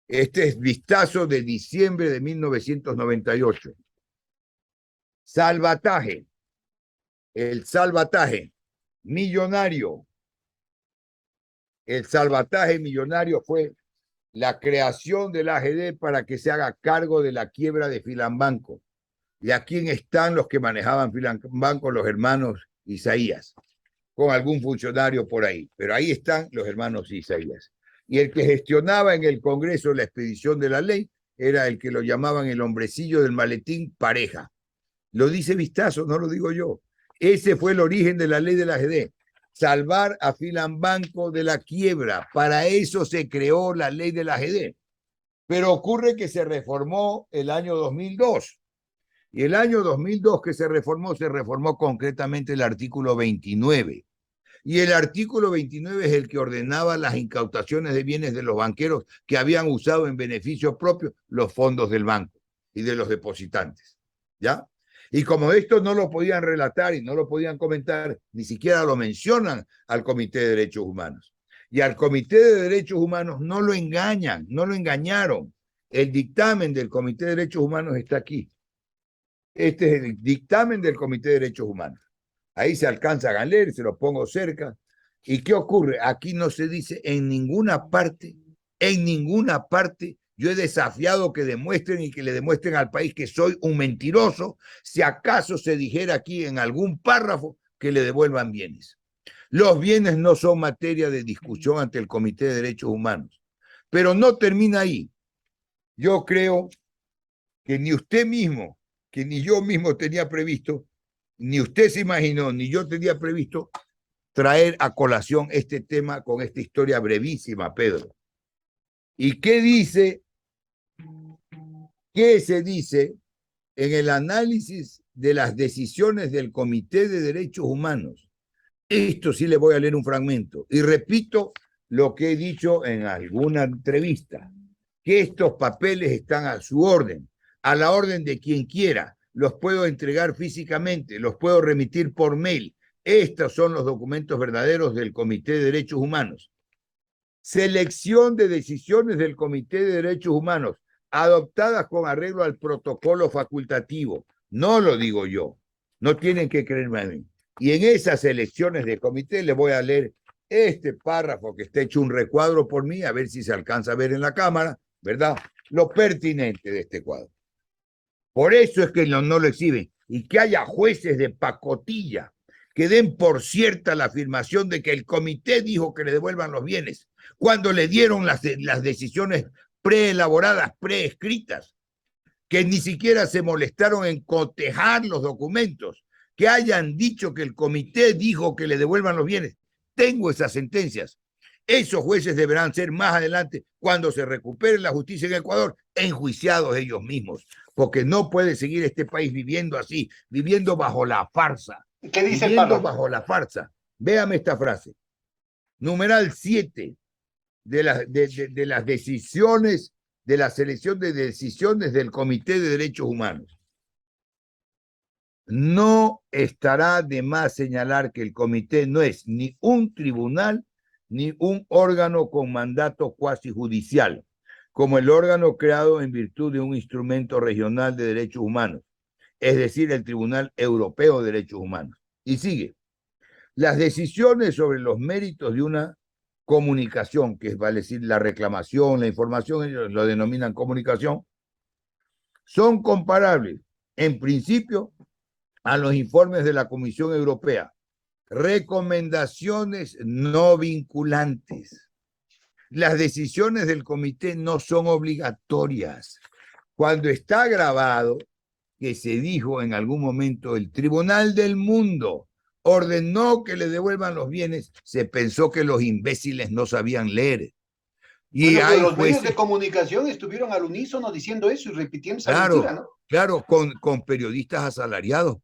Este es Vistazo de diciembre de 1998. Salvataje. El salvataje millonario. El salvataje millonario fue la creación del AGD para que se haga cargo de la quiebra de Filambanco. Y aquí están los que manejaban Filambanco, los hermanos Isaías, con algún funcionario por ahí. Pero ahí están los hermanos Isaías. Y el que gestionaba en el Congreso la expedición de la ley era el que lo llamaban el hombrecillo del maletín Pareja. Lo dice Vistazo, no lo digo yo. Ese fue el origen de la ley del AGD. Salvar a Filambanco de la quiebra. Para eso se creó la ley del AGD. Pero ocurre que se reformó el año 2002. Y el año 2002 que se reformó concretamente el artículo 29. Y el artículo 29 es el que ordenaba las incautaciones de bienes de los banqueros que habían usado en beneficio propio los fondos del banco y de los depositantes. ¿Ya? Y como esto no lo podían relatar y no lo podían comentar, ni siquiera lo mencionan al Comité de Derechos Humanos. Y al Comité de Derechos Humanos no lo engañan, no lo engañaron. El dictamen del Comité de Derechos Humanos está aquí. Este es el dictamen del Comité de Derechos Humanos. Ahí se alcanza a leer, se lo pongo cerca. ¿Y qué ocurre? Aquí no se dice en ninguna parte, yo he desafiado que demuestren y que le demuestren al país que soy un mentiroso, si acaso se dijera aquí en algún párrafo que le devuelvan bienes. Los bienes no son materia de discusión ante el Comité de Derechos Humanos, pero no termina ahí. Yo creo que ni usted mismo, que ni yo mismo tenía previsto, ni usted se imaginó, ni yo tenía previsto traer a colación este tema con esta historia brevísima, Pedro. ¿Y qué dice? ¿Qué se dice en el análisis de las decisiones del Comité de Derechos Humanos? Esto sí le voy a leer un fragmento. Y repito lo que he dicho en alguna entrevista, que estos papeles están a su orden, a la orden de quien quiera. Los puedo entregar físicamente, los puedo remitir por mail. Estos son los documentos verdaderos del Comité de Derechos Humanos. Selección de decisiones del Comité de Derechos Humanos adoptadas con arreglo al protocolo facultativo. No lo digo yo, no tienen que creerme a mí. Y en esas elecciones de comité le voy a leer este párrafo que está hecho un recuadro por mí, a ver si se alcanza a ver en la cámara, ¿verdad? Lo pertinente de este cuadro. Por eso es que no lo exhiben. Y que haya jueces de pacotilla que den por cierta la afirmación de que el comité dijo que le devuelvan los bienes, cuando le dieron las decisiones preelaboradas, preescritas, que ni siquiera se molestaron en cotejar los documentos, que hayan dicho que el comité dijo que le devuelvan los bienes. Tengo esas sentencias. Esos jueces deberán ser más adelante, cuando se recupere la justicia en Ecuador, enjuiciados ellos mismos, porque no puede seguir este país viviendo así, viviendo bajo la farsa. ¿Qué dice el viviendo párrafo? bajo la farsa. Véame esta frase. Numeral 7 de las decisiones, de la selección de decisiones del Comité de Derechos Humanos. No estará de más señalar que el comité no es ni un tribunal ni un órgano con mandato cuasi judicial, como el órgano creado en virtud de un instrumento regional de derechos humanos, es decir, el Tribunal Europeo de Derechos Humanos. Y sigue. Las decisiones sobre los méritos de una comunicación, que es, vale decir, la reclamación, la información, ellos lo denominan comunicación, son comparables, en principio, a los informes de la Comisión Europea. Recomendaciones no vinculantes. Las decisiones del comité no son obligatorias. Cuando está grabado que se dijo en algún momento el Tribunal del Mundo ordenó que le devuelvan los bienes, se pensó que los imbéciles no sabían leer. Y bueno, hay los medios jueces, de comunicación estuvieron al unísono diciendo eso y repitiendo esa claro, mentira, ¿no? claro, con periodistas asalariados,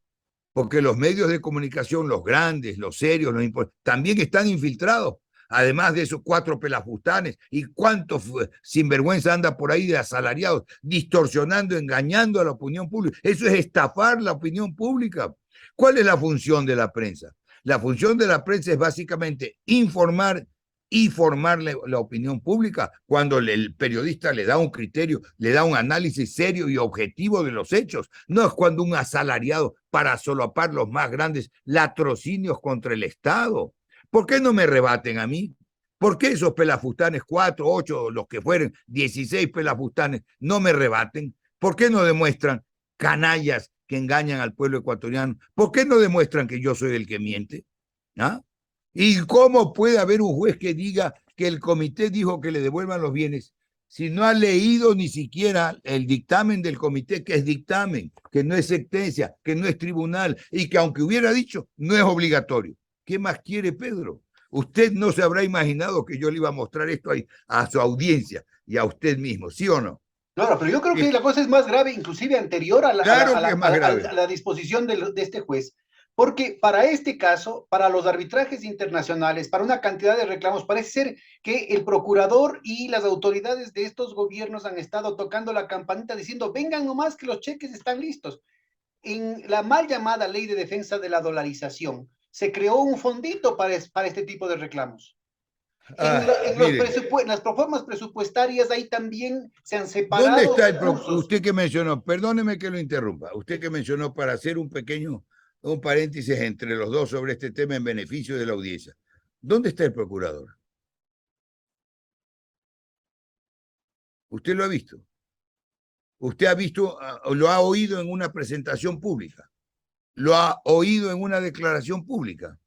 porque los medios de comunicación, los grandes, los serios, los también están infiltrados, además de esos 4 pelafustanes, y cuántos sinvergüenza anda por ahí de asalariados, distorsionando, engañando a la opinión pública. Eso es estafar la opinión pública. ¿Cuál es la función de la prensa? La función de la prensa es básicamente informar y formar la opinión pública cuando el periodista le da un criterio, le da un análisis serio y objetivo de los hechos. No es cuando un asalariado, para solapar los más grandes latrocinios contra el Estado. ¿Por qué no me rebaten a mí? ¿Por qué esos pelafustanes, 4, 8, los que fueren, 16 pelafustanes, no me rebaten? ¿Por qué no demuestran canallas que engañan al pueblo ecuatoriano? ¿Por qué no demuestran que yo soy el que miente? ¿Ah? ¿Y cómo puede haber un juez que diga que el comité dijo que le devuelvan los bienes si no ha leído ni siquiera el dictamen del comité, que es dictamen, que no es sentencia, que no es tribunal y que aunque hubiera dicho, no es obligatorio? ¿Qué más quiere Pedro? Usted no se habrá imaginado que yo le iba a mostrar esto a su audiencia y a usted mismo, ¿sí o no? Claro, pero yo creo que la cosa es más grave, inclusive anterior a la disposición de este juez. Porque para este caso, para los arbitrajes internacionales, para una cantidad de reclamos, parece ser que el procurador y las autoridades de estos gobiernos han estado tocando la campanita diciendo, vengan nomás que los cheques están listos. En la mal llamada ley de defensa de la dolarización, se creó un fondito para este tipo de reclamos. En las proformas presupuestarias ahí también se han separado. ¿Dónde está usted que mencionó? Perdóneme que lo interrumpa. Usted que mencionó, para hacer un paréntesis entre los dos sobre este tema en beneficio de la audiencia. ¿Dónde está el procurador? ¿Usted lo ha visto? ¿Usted ha visto, lo ha oído en una presentación pública? ¿Lo ha oído en una declaración pública?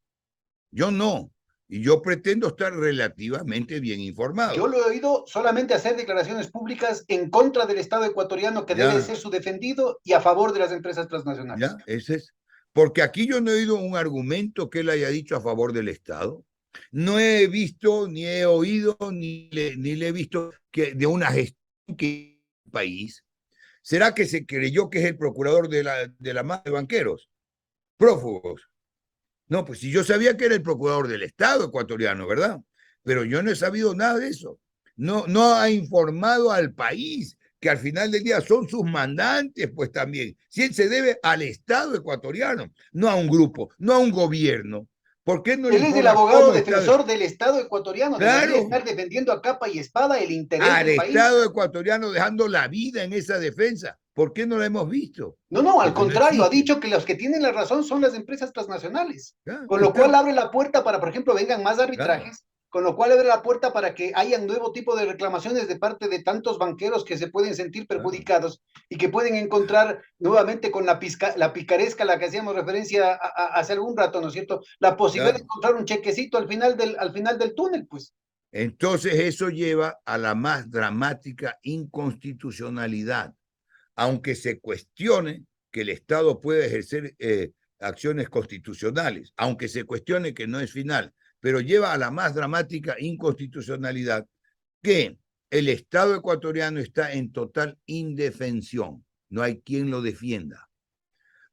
Yo no. Y yo pretendo estar relativamente bien informado. Yo lo he oído solamente hacer declaraciones públicas en contra del Estado ecuatoriano, que debe ser su defendido, y a favor de las empresas transnacionales. Ya, ese es. Porque aquí yo no he oído un argumento que él haya dicho a favor del Estado. No he visto, ni he oído, ni le he visto que de una gestión que el país. ¿Será que se creyó que es el procurador de la masa de banqueros? Prófugos. No, pues si yo sabía que era el procurador del Estado ecuatoriano, ¿verdad? Pero yo no he sabido nada de eso. No ha informado al país, que al final del día son sus mandantes, pues también. Si él se debe al Estado ecuatoriano, no a un grupo, no a un gobierno. ¿Por qué no? Él es el abogado defensor del Estado ecuatoriano, claro. Debería estar defendiendo a capa y espada el interés del país. Al Estado ecuatoriano dejando la vida en esa defensa. ¿Por qué no la hemos visto? No, al contrario, ha dicho que los que tienen la razón son las empresas transnacionales, con lo cual abre la puerta para, por ejemplo, vengan más arbitrajes, con lo cual abre la puerta para que haya un nuevo tipo de reclamaciones de parte de tantos banqueros que se pueden sentir perjudicados y que pueden encontrar nuevamente con la picaresca a la que hacíamos referencia hace algún rato, ¿no es cierto? La posibilidad de encontrar un chequecito al final del túnel, pues. Entonces eso lleva a la más dramática inconstitucionalidad, aunque se cuestione que el Estado puede ejercer acciones constitucionales, aunque se cuestione que no es final, pero lleva a la más dramática inconstitucionalidad que el Estado ecuatoriano está en total indefensión, no hay quien lo defienda,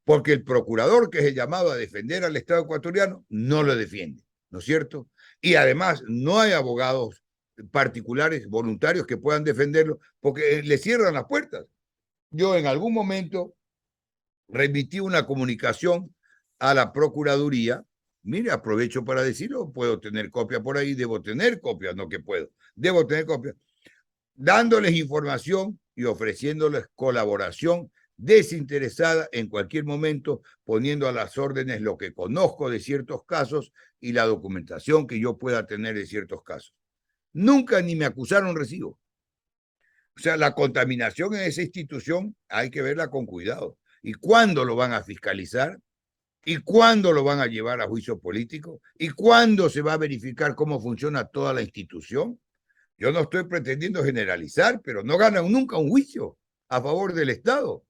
porque el procurador, que es el llamado a defender al Estado ecuatoriano, no lo defiende, ¿no es cierto? Y además no hay abogados particulares, voluntarios, que puedan defenderlo, porque le cierran las puertas. Yo en algún momento remití una comunicación a la Procuraduría. Mire, aprovecho para decirlo, puedo tener copia por ahí, debo tener copia, no que puedo, debo tener copia, dándoles información y ofreciéndoles colaboración desinteresada en cualquier momento, poniendo a las órdenes lo que conozco de ciertos casos y la documentación que yo pueda tener de ciertos casos. Nunca ni me acusaron recibo. O sea, la contaminación en esa institución hay que verla con cuidado. ¿Y cuándo lo van a fiscalizar? ¿Y cuándo lo van a llevar a juicio político? ¿Y cuándo se va a verificar cómo funciona toda la institución? Yo no estoy pretendiendo generalizar, pero no ganan nunca un juicio a favor del Estado,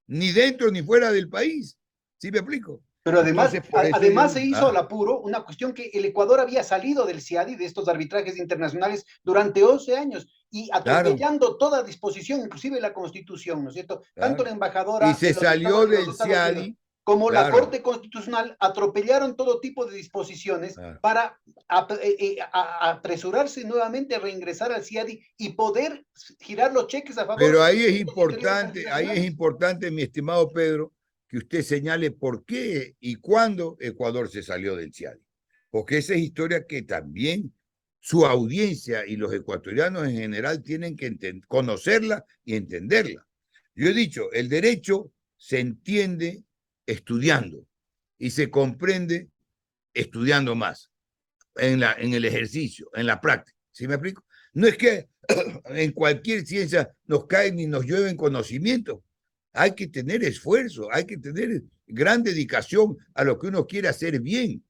ni dentro ni fuera del país. ¿Sí me explico? Pero además, además yo, se hizo al apuro una cuestión que el Ecuador había salido del CIADI, de estos arbitrajes internacionales, durante 11 años y atropellando claro, toda disposición, inclusive la Constitución, ¿no es cierto? Tanto claro. la Y embajadora se salió del Estados Unidos CIADI, como la claro, Corte Constitucional atropellaron todo tipo de disposiciones claro. para apresurarse nuevamente a reingresar al CIADI y poder girar los cheques a favor Pero de los ahí es importante, mi estimado Pedro, que usted señale por qué y cuándo Ecuador se salió del CIADI. Porque esa es historia que también su audiencia y los ecuatorianos en general tienen que conocerla y entenderla. Yo he dicho, el derecho se entiende estudiando y se comprende estudiando más en el ejercicio, en la práctica. ¿Sí me explico? No es que en cualquier ciencia nos caen y nos llueven conocimientos. Hay que tener esfuerzo, hay que tener gran dedicación a lo que uno quiere hacer bien.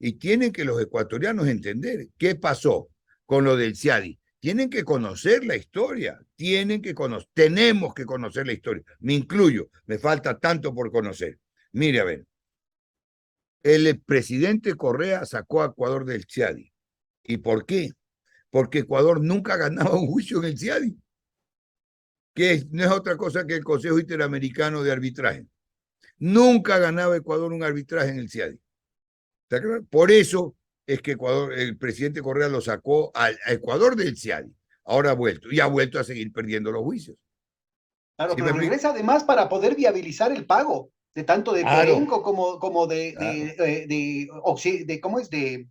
Y tienen que los ecuatorianos entender qué pasó con lo del CIADI. Tienen que conocer la historia, tenemos que conocer la historia. Me incluyo, me falta tanto por conocer. Mire, a ver, el presidente Correa sacó a Ecuador del CIADI. ¿Y por qué? Porque Ecuador nunca ganaba un juicio en el CIADI, que no es otra cosa que el Consejo Interamericano de Arbitraje. Nunca ganaba Ecuador un arbitraje en el CIADI. Por eso es que Ecuador, el presidente Correa lo sacó a Ecuador del CIADI. Ahora ha vuelto y ha vuelto a seguir perdiendo los juicios. Claro, ¿Sí pero regresa además para poder viabilizar el pago de tanto de claro, Perenco como claro. ¿cómo es? De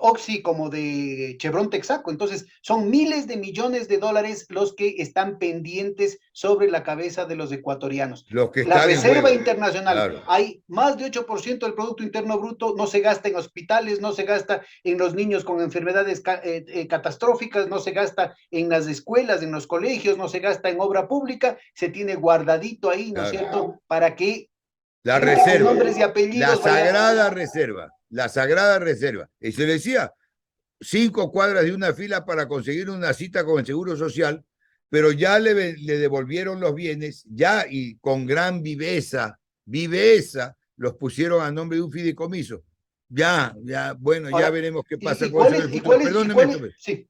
Oxy, como de Chevron Texaco. Entonces, son miles de millones de dólares los que están pendientes sobre la cabeza de los ecuatorianos. Los que La están en Reserva juego. Internacional, Claro. hay más de 8% del Producto Interno Bruto, no se gasta en hospitales, no se gasta en los niños con enfermedades catastróficas, no se gasta en las escuelas, en los colegios, no se gasta en obra pública, se tiene guardadito ahí, ¿no es Claro. cierto? Para que La gente con reserva, nombres y apellidos la sagrada reserva. Y se decía, 5 cuadras de una fila para conseguir una cita con el Seguro Social, pero ya le devolvieron los bienes, ya y con gran viveza, los pusieron a nombre de un fideicomiso. Bueno, ya Ahora, veremos qué pasa ¿y con cuál eso en es, el futuro. Perdóneme esto. Sí,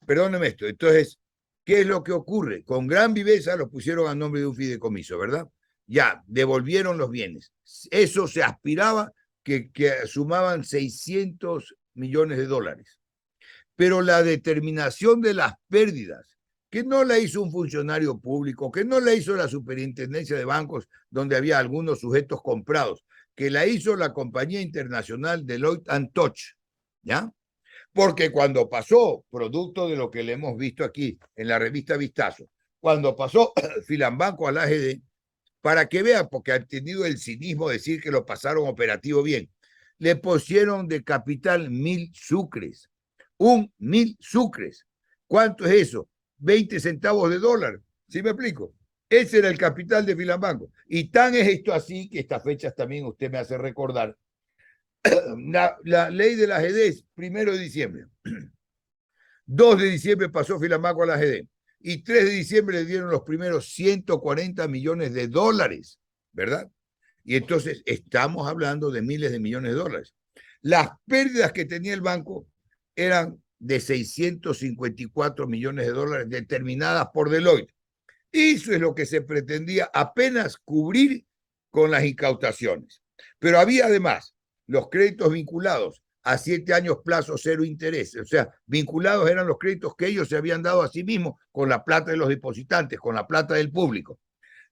Perdóneme esto. Entonces, ¿qué es lo que ocurre? Con gran viveza los pusieron a nombre de un fideicomiso, ¿verdad? Ya, devolvieron los bienes. Eso se aspiraba que sumaban 600 millones de dólares. Pero la determinación de las pérdidas, que no la hizo un funcionario público, que no la hizo la superintendencia de bancos, donde había algunos sujetos comprados, que la hizo la compañía internacional Deloitte and Touch, ¿ya? Porque cuando pasó, producto de lo que le hemos visto aquí en la revista Vistazo, cuando pasó Filambanco a la AGD, para que vea, porque han tenido el cinismo de decir que lo pasaron operativo bien, le pusieron de capital 1.000 sucres. 1.000 sucres. ¿Cuánto es eso? 20 centavos de dólar. ¿Sí me explico? Ese era el capital de Filambanco. Y tan es esto así que estas fechas también usted me hace recordar. La ley de las EDES, 1 de diciembre. 2 de diciembre pasó Filambanco a la AGD. Y 3 de diciembre le dieron los primeros 140 millones de dólares, ¿verdad? Y entonces estamos hablando de miles de millones de dólares. Las pérdidas que tenía el banco eran de 654 millones de dólares determinadas por Deloitte. Eso es lo que se pretendía apenas cubrir con las incautaciones. Pero había además los créditos vinculados a 7 años plazo, cero interés. O sea, vinculados eran los créditos que ellos se habían dado a sí mismos con la plata de los depositantes, con la plata del público.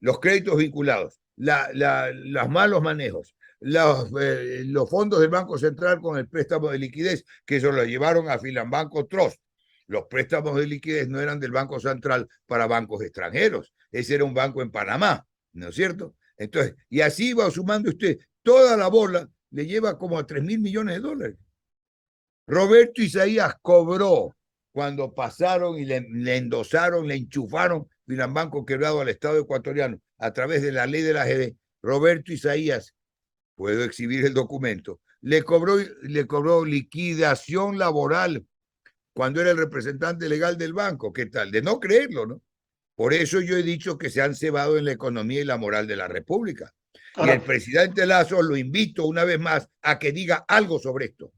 Los créditos vinculados, los malos manejos, los fondos del Banco Central con el préstamo de liquidez, que se lo llevaron a Filambanco Trust. Los préstamos de liquidez no eran del Banco Central para bancos extranjeros. Ese era un banco en Panamá, ¿no es cierto? Entonces, y así va sumando usted toda la bola, le lleva como a 3.000 millones de dólares. Roberto Isaías cobró cuando pasaron y le endosaron, le enchufaron Filambanco quebrado al Estado ecuatoriano a través de la ley de la AGD. Roberto Isaías, puedo exhibir el documento, le cobró liquidación laboral cuando era el representante legal del banco. ¿Qué tal? De no creerlo, ¿no? Por eso yo he dicho que se han cebado en la economía y la moral de la República. Ahora, y el presidente Lazo lo invito una vez más a que diga algo sobre esto.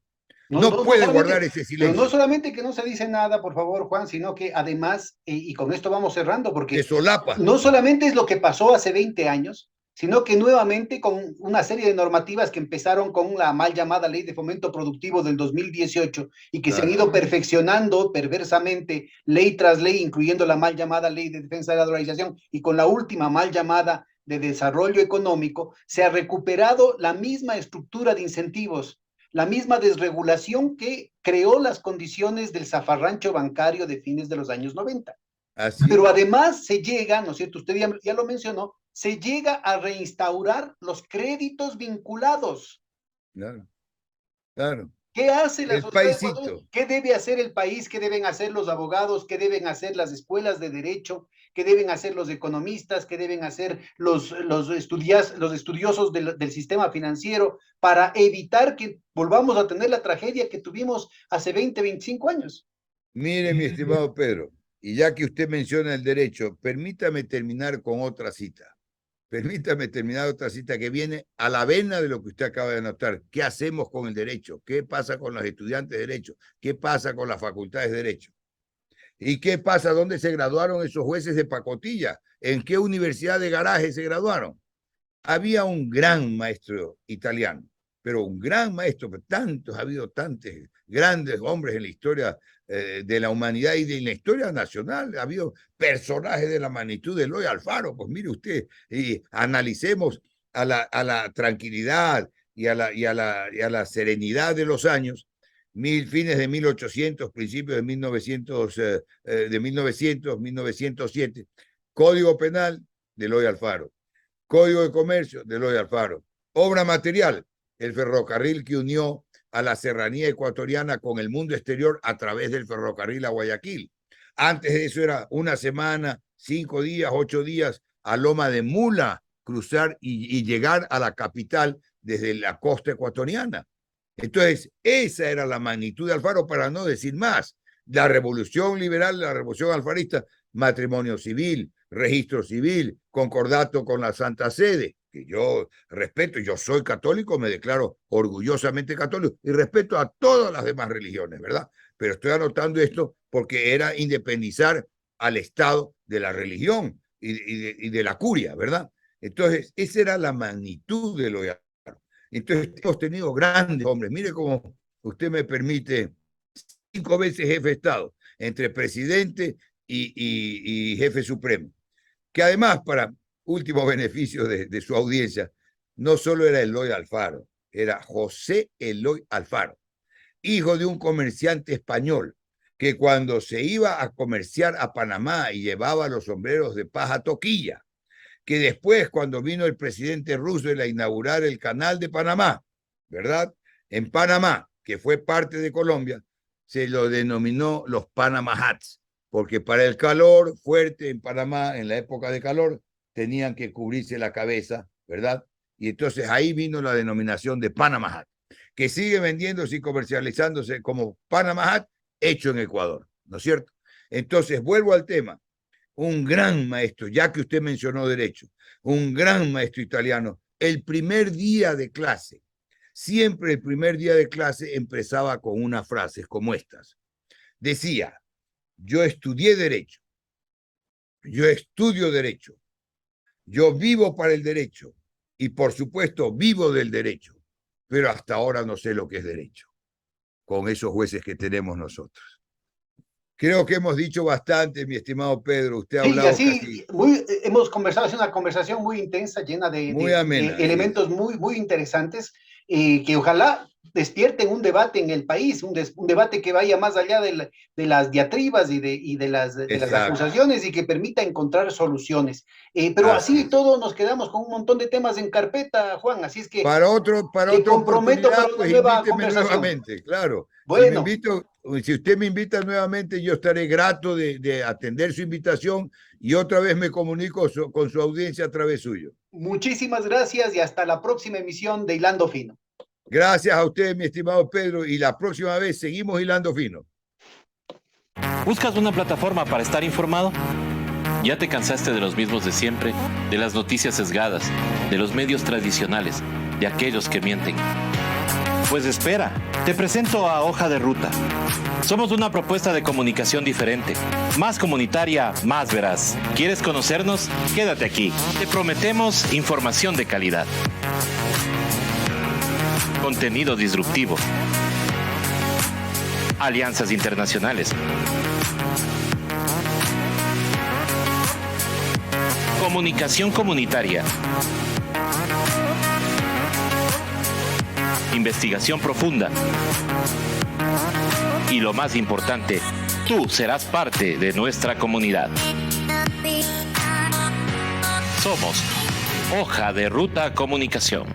No puede guardar ese silencio. Pero no solamente que no se dice nada, por favor, Juan, sino que además, y con esto vamos cerrando, porque se solapa. No solamente es lo que pasó hace 20 años, sino que nuevamente con una serie de normativas que empezaron con la mal llamada Ley de Fomento Productivo del 2018 y que se han ido perfeccionando perversamente ley tras ley, incluyendo la mal llamada Ley de Defensa de la Dolarización y con la última mal llamada de Desarrollo Económico, se ha recuperado la misma estructura de incentivos, la misma desregulación que creó las condiciones del zafarrancho bancario de fines de los años 90. Pero además se llega, ¿no es cierto? Usted ya lo mencionó, se llega a reinstaurar los créditos vinculados. Claro, claro. ¿Qué hace la sociedad? ¿Qué debe hacer el país? ¿Qué deben hacer los abogados? ¿Qué deben hacer las escuelas de derecho? ¿Qué deben hacer los economistas? ¿Qué deben hacer los estudiosos del sistema financiero para evitar que volvamos a tener la tragedia que tuvimos hace 20, 25 años? Mire, mi estimado Pedro, y ya que usted menciona el derecho, permítame terminar con otra cita. Permítame terminar otra cita que viene a la vena de lo que usted acaba de anotar. ¿Qué hacemos con el derecho? ¿Qué pasa con los estudiantes de derecho? ¿Qué pasa con las facultades de derecho? ¿Y qué pasa? ¿Dónde se graduaron esos jueces de pacotilla? ¿En qué universidad de garaje se graduaron? Había un gran maestro italiano, pero un gran maestro, tantos, ha habido tantos grandes hombres en la historia de la humanidad y de la historia nacional. Ha habido personajes de la magnitud de Eloy Alfaro. Pues mire usted, y analicemos a la tranquilidad y a la serenidad de los años, fines de 1800, principios de 1907, Código Penal de Eloy Alfaro, Código de Comercio de Eloy Alfaro, obra material, el ferrocarril que unió a la serranía ecuatoriana con el mundo exterior a través del ferrocarril a Guayaquil. Antes de eso era una semana, 5 días, 8 días a Loma de Mula, cruzar y llegar a la capital desde la costa ecuatoriana. Entonces, esa era la magnitud de Alfaro, para no decir más. La revolución liberal, la revolución alfarista, matrimonio civil, registro civil, concordato con la Santa Sede, que yo respeto, yo soy católico, me declaro orgullosamente católico y respeto a todas las demás religiones, ¿verdad? Pero estoy anotando esto porque era independizar al Estado de la religión y de la curia, ¿verdad? Entonces, esa era la magnitud de lo de Alfaro. Entonces, hemos tenido grandes hombres. Mire cómo usted me permite 5 veces jefe de Estado, entre presidente y jefe supremo, que además, para último beneficio de su audiencia, no solo era Eloy Alfaro, era José Eloy Alfaro, hijo de un comerciante español, que cuando se iba a comerciar a Panamá y llevaba los sombreros de paja toquilla, que después, cuando vino el presidente Roosevelt a inaugurar el canal de Panamá, ¿verdad? En Panamá, que fue parte de Colombia, se lo denominó los Panama Hats, porque para el calor fuerte en Panamá, en la época de calor, tenían que cubrirse la cabeza, ¿verdad? Y entonces ahí vino la denominación de Panama Hat, que sigue vendiéndose y comercializándose como Panama Hat hecho en Ecuador. ¿no es cierto? Entonces, vuelvo al tema. Un gran maestro, ya que usted mencionó derecho, un gran maestro italiano, el primer día de clase, siempre el primer día de clase empezaba con unas frases como estas. Decía, yo estudié derecho, yo estudio derecho, yo vivo para el derecho y por supuesto vivo del derecho, pero hasta ahora no sé lo que es derecho, con esos jueces que tenemos nosotros. Creo que hemos dicho bastante, mi estimado Pedro. Usted ha Sí, hablado así hemos conversado, es una conversación muy intensa, llena muy amena, de elementos muy interesantes, que ojalá despierten un debate en el país, un debate que vaya más allá de las diatribas y de las acusaciones y que permita encontrar soluciones. Pero así todo nos quedamos con un montón de temas en carpeta, Juan, así es que para otra comprometo para una pues nueva invíteme conversación. nuevamente, claro. Bueno. Si usted me invita nuevamente, yo estaré grato de atender su invitación y otra vez me comunico con su audiencia a través suyo. Muchísimas gracias y hasta la próxima emisión de Hilando Fino. Gracias a usted, mi estimado Pedro, y la próxima vez seguimos hilando fino. ¿Buscas una plataforma para estar informado? ¿Ya te cansaste de los mismos de siempre, de las noticias sesgadas, de los medios tradicionales, de aquellos que mienten? Pues espera, te presento a Hoja de Ruta. Somos una propuesta de comunicación diferente, más comunitaria, más veraz. ¿Quieres conocernos? Quédate aquí. Te prometemos información de calidad. Contenido disruptivo. Alianzas internacionales. Comunicación comunitaria. Investigación profunda. Y lo más importante, tú serás parte de nuestra comunidad. Somos Hoja de Ruta Comunicación.